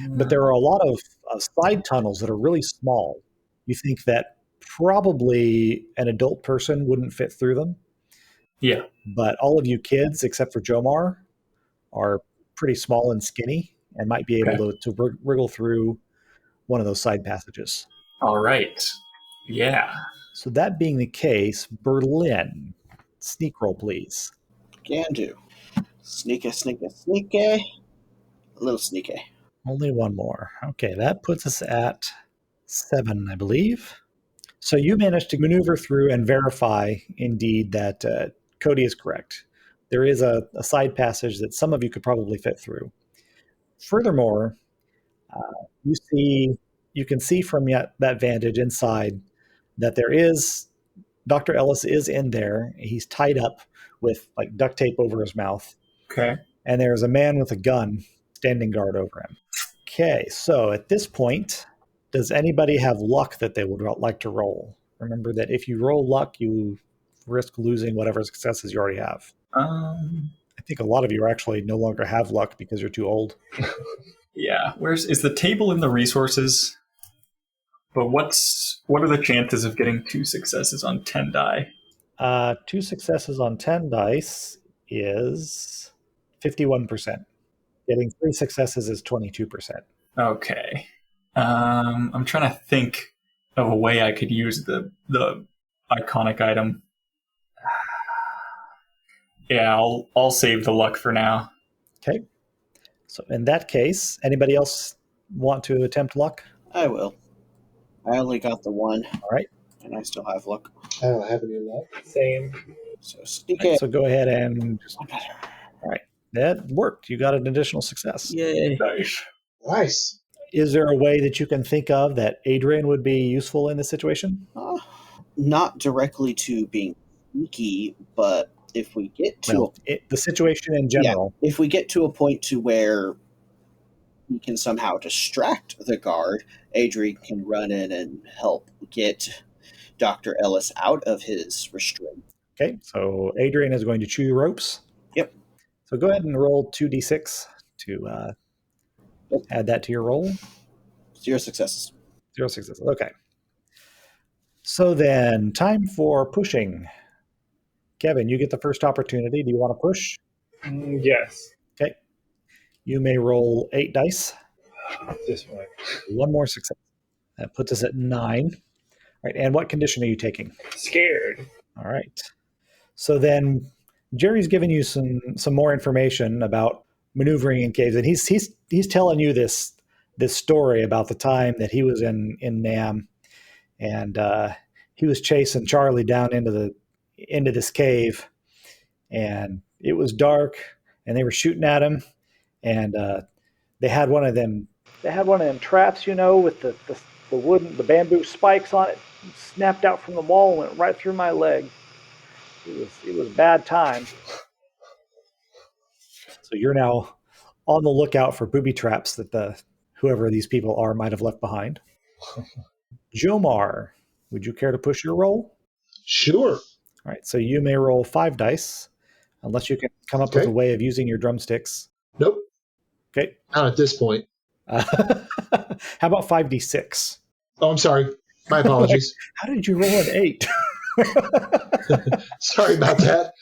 A: But there are a lot of side tunnels that are really small. You think that probably an adult person wouldn't fit through them,
D: Yeah.
A: but all of you kids, except for Jomar, are pretty small and skinny and might be able
D: Okay.
A: to wriggle through one of those side passages.
D: All right. Yeah.
A: So that being the case, Berlin, sneak roll, please.
E: Can do. Sneaky, sneaky, sneaky. A little sneaky.
A: Only one more. Okay, that puts us at 7, I believe. So you managed to maneuver through and verify, indeed, that Cody is correct. There is a side passage that some of you could probably fit through. Furthermore, you see, you can see from that vantage inside that there is Dr. Ellis is in there. He's tied up with like duct tape over his mouth,
D: Okay.
A: and there's a man with a gun standing guard over him. Okay, so at this point, does anybody have luck that they would like to roll? Remember that if you roll luck, you risk losing whatever successes you already have. I think a lot of you actually no longer have luck because you're too old.
D: Yeah. Is the table in the resources? But what are the chances of getting 2 successes on 10 die?
A: 2 successes on 10 dice is 51%. Getting 3 successes is 22%.
D: Okay. I'm trying to think of a way I could use the iconic item. Yeah, I'll save the luck for now.
A: Okay. So in that case, anybody else want to attempt luck?
E: I will. I only got the 1.
A: All right.
E: And I still have luck.
C: I don't have any luck.
B: Same.
E: So
A: All
E: sneaky.
A: right, so go ahead and just,
E: One better.
A: all right. That worked. You got an additional success.
E: Yay.
D: Nice.
C: Nice.
A: Is there a way that you can think of that Adrian would be useful in this situation?
E: Not directly to being sneaky, but if we get to
A: Well, the situation in general.
E: if we get to a point to where we can somehow distract the guard, Adrian can run in and help get Dr. Ellis out of his restraint.
A: Okay, so Adrian is going to chew your ropes.
E: Yep.
A: So go ahead and roll 2d6 to add that to your roll.
E: 0 successes.
A: 0 successes. Okay. So then, time for pushing. Kevin, you get the first opportunity. Do you want to push?
B: Yes.
A: Okay. You may roll 8 dice.
B: This one.
A: 1 more success. That puts us at 9. All right. And what condition are you taking?
B: Scared.
A: All right. So then, Jerry's given you some more information about maneuvering in caves, and he's telling you this story about the time that he was in Nam, and he was chasing Charlie down into this cave, and it was dark, and they were shooting at him, and they had one of them.
G: They had one of them traps, with the bamboo spikes on it, snapped out from the wall and went right through my leg. It was a bad time.
A: So you're now on the lookout for booby traps that whoever these people are might have left behind. Jomar, would you care to push your roll?
C: Sure.
A: All right, so you may roll 5 dice, unless you can come up with a way of using your drumsticks.
C: Nope.
A: Okay.
C: Not at this point.
A: How about 5d6?
C: Oh, I'm sorry. My apologies.
A: How did you roll an 8?
C: Sorry about that.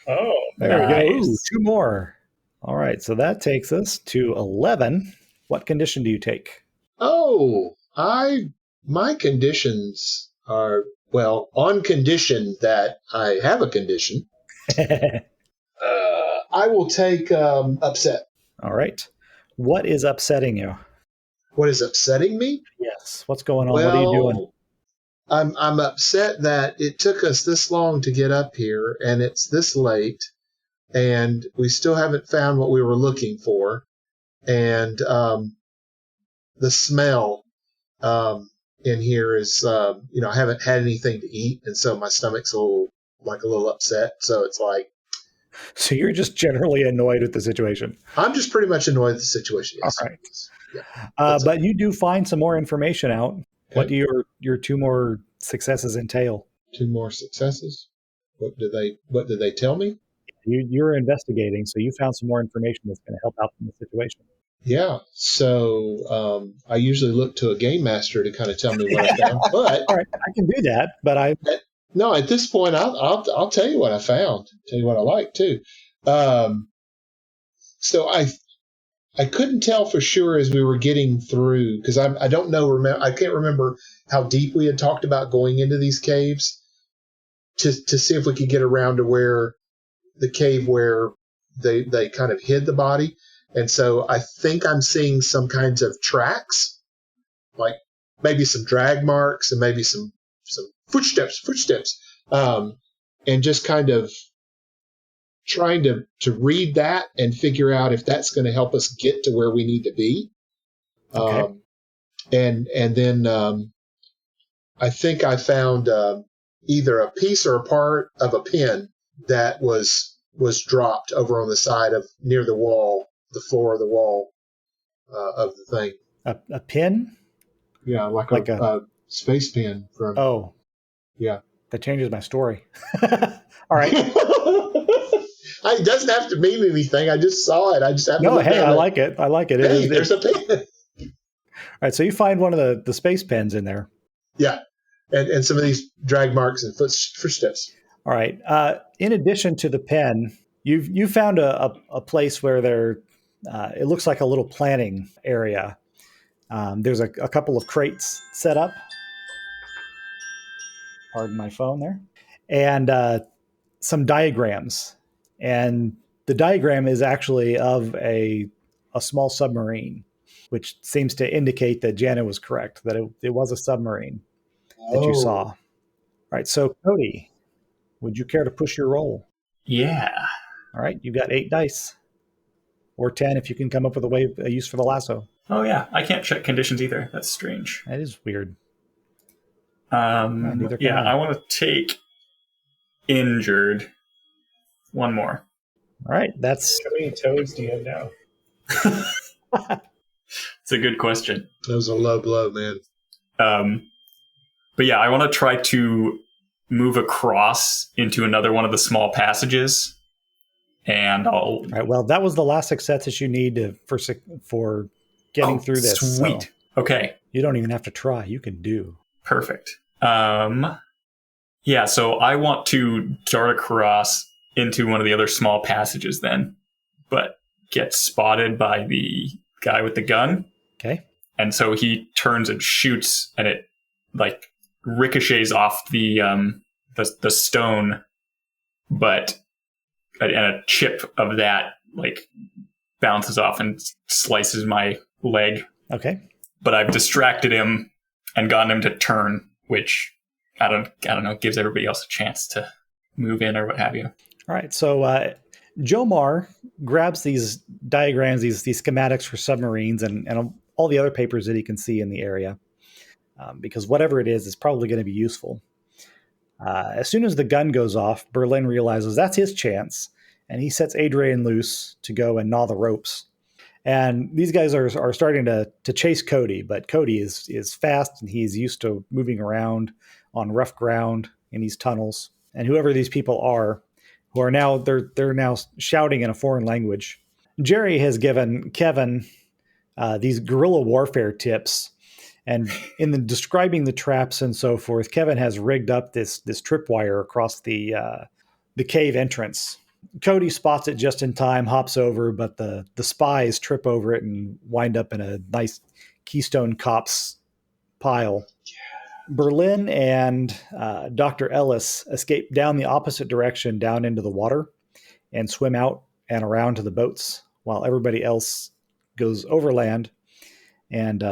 B: Oh,
A: There we go.
B: nice.
A: Ooh, 2 more. All right, so that takes us to 11. What condition do you take?
C: Oh, my conditions are, well, on condition that I have a condition, I will take upset.
A: All right. What is upsetting you?
C: What is upsetting me?
A: Yes. What's going on?
C: Well,
A: What are you doing?
C: I'm upset that it took us this long to get up here, and it's this late, and we still haven't found what we were looking for, and the smell in here is, I haven't had anything to eat, and so my stomach's a little upset. So it's like,
A: So you're just generally annoyed with the situation.
C: I'm just pretty much annoyed with the situation. Yes.
A: All right.
C: Yeah,
A: But you do find some more information out.
C: Okay.
A: What do your 2 more successes entail?
C: 2 more successes. What do they tell me?
A: You're investigating, so you found some more information that's going to help out in the situation.
C: Yeah. So I usually look to a game master to kind of tell me what I found. But
A: All right, I can do that, but
C: no, at this point, I'll tell you what I found. Tell you what I like too. So I couldn't tell for sure as we were getting through, because I don't know. I can't remember how deep we had talked about going into these caves to see if we could get around to where the cave where they kind of hid the body. And so I think I'm seeing some kinds of tracks, like maybe some drag marks and maybe some footsteps, and just kind of trying to read that and figure out if that's going to help us get to where we need to be.
A: Okay.
C: And then I think I found either a piece or a part of a pin that was dropped over on the side of near the wall, the floor of the wall of the thing.
A: a pin?
C: Yeah, like a space pin from.
A: Oh,
C: yeah.
A: That changes my story. All right.
C: It doesn't have to mean anything. I just saw it. I just happened to look
A: Hey,
C: at
A: I
C: it.
A: like it. I like it.
C: Hey, there's a pin.
A: All right, so you find one of the space pens in there.
C: Yeah, and some of these drag marks and footsteps.
A: All right. In addition to the pen, you found a place where it looks like a little planting area. There's a couple of crates set up. Pardon my phone there. And some diagrams. And the diagram is actually of a small submarine, which seems to indicate that Janet was correct, that it was a submarine that you saw. All right, so Cody, would you care to push your roll?
D: Yeah.
A: All right, you've got 8 dice. Or 10 if you can come up with a use for the lasso.
D: Oh, yeah. I can't check conditions either. That's strange.
A: That is weird.
D: Yeah, I want to take injured. 1 more.
A: All right, that's...
B: How many toads do you have now?
D: It's a good question.
C: That was a low blow, man.
D: But yeah, I want to try to move across into another one of the small passages, and I'll.
A: All right, well, that was the last success that you need for getting through this.
D: Sweet.
A: So
D: Okay.
A: you don't even have to try. You can do.
D: Perfect. Yeah, so I want to dart across into one of the other small passages then, but get spotted by the guy with the gun.
A: Okay.
D: And so he turns and shoots, and it like ricochets off the stone, but a chip of that like bounces off and slices my leg.
A: Okay.
D: But I've distracted him and gotten him to turn, which I don't know, gives everybody else a chance to move in or what have you.
A: All right. So Jomar grabs these diagrams, these schematics for submarines, and all the other papers that he can see in the area, because whatever it is probably going to be useful. As soon as the gun goes off, Berlin realizes that's his chance, and he sets Adrian loose to go and gnaw the ropes. And these guys are starting to chase Cody, but Cody is fast, and he's used to moving around on rough ground in these tunnels. And whoever these people are, who are now they're now shouting in a foreign language. Jerry has given Kevin these guerrilla warfare tips. And in describing the traps and so forth, Kevin has rigged up this tripwire across the cave entrance. Cody spots it just in time, hops over, but the spies trip over it and wind up in a nice Keystone Cops pile. Berlin and Dr. Ellis escape down the opposite direction, down into the water, and swim out and around to the boats, while everybody else goes overland. And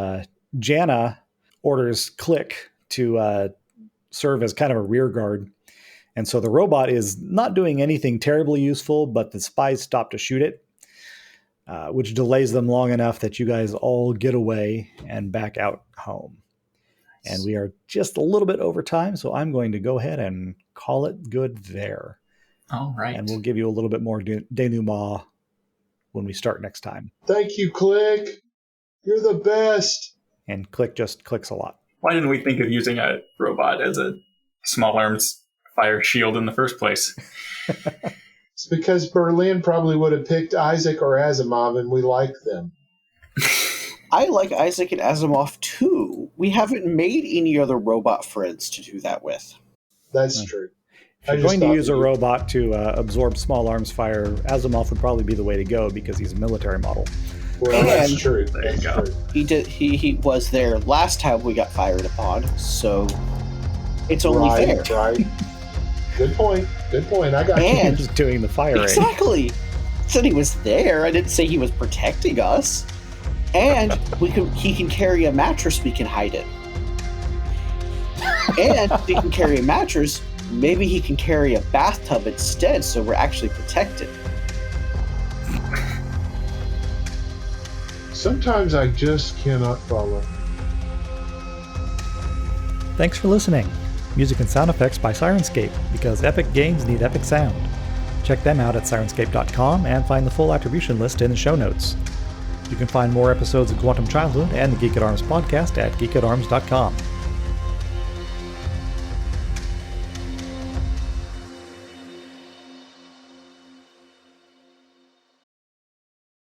A: Jana orders Click to serve as kind of a rear guard. And so the robot is not doing anything terribly useful, but the spies stop to shoot it, which delays them long enough that you guys all get away and back out home. Nice. And we are just a little bit over time, so I'm going to go ahead and call it good there.
D: All right.
A: And we'll give you a little bit more denouement when we start next time.
C: Thank you, Click. You're the best.
A: And Click just clicks a lot.
D: Why didn't we think of using a robot as a small arms fire shield in the first place?
C: It's because Berlin probably would have picked Isaac or Asimov, and we like them.
E: I like Isaac and Asimov too. We haven't made any other robot friends to do that with.
C: That's true.
A: If you're going to use a robot to absorb small arms fire, Asimov would probably be the way to go because he's a military model.
C: Well, that's true. That's true.
E: He was there last time we got fired upon, so it's only fair.
C: Right. Good point. I got
A: you. He's doing the firing.
E: Exactly. Said he was there. I didn't say he was protecting us. And he can carry a mattress. We can hide it. And if he can carry a mattress, maybe he can carry a bathtub instead, so we're actually protected.
C: Sometimes I just cannot follow.
A: Thanks for listening. Music and sound effects by Sirenscape, because epic games need epic sound. Check them out at Sirenscape.com and find the full attribution list in the show notes. You can find more episodes of Quantum Childhood and the Geek at Arms podcast at geekatarms.com.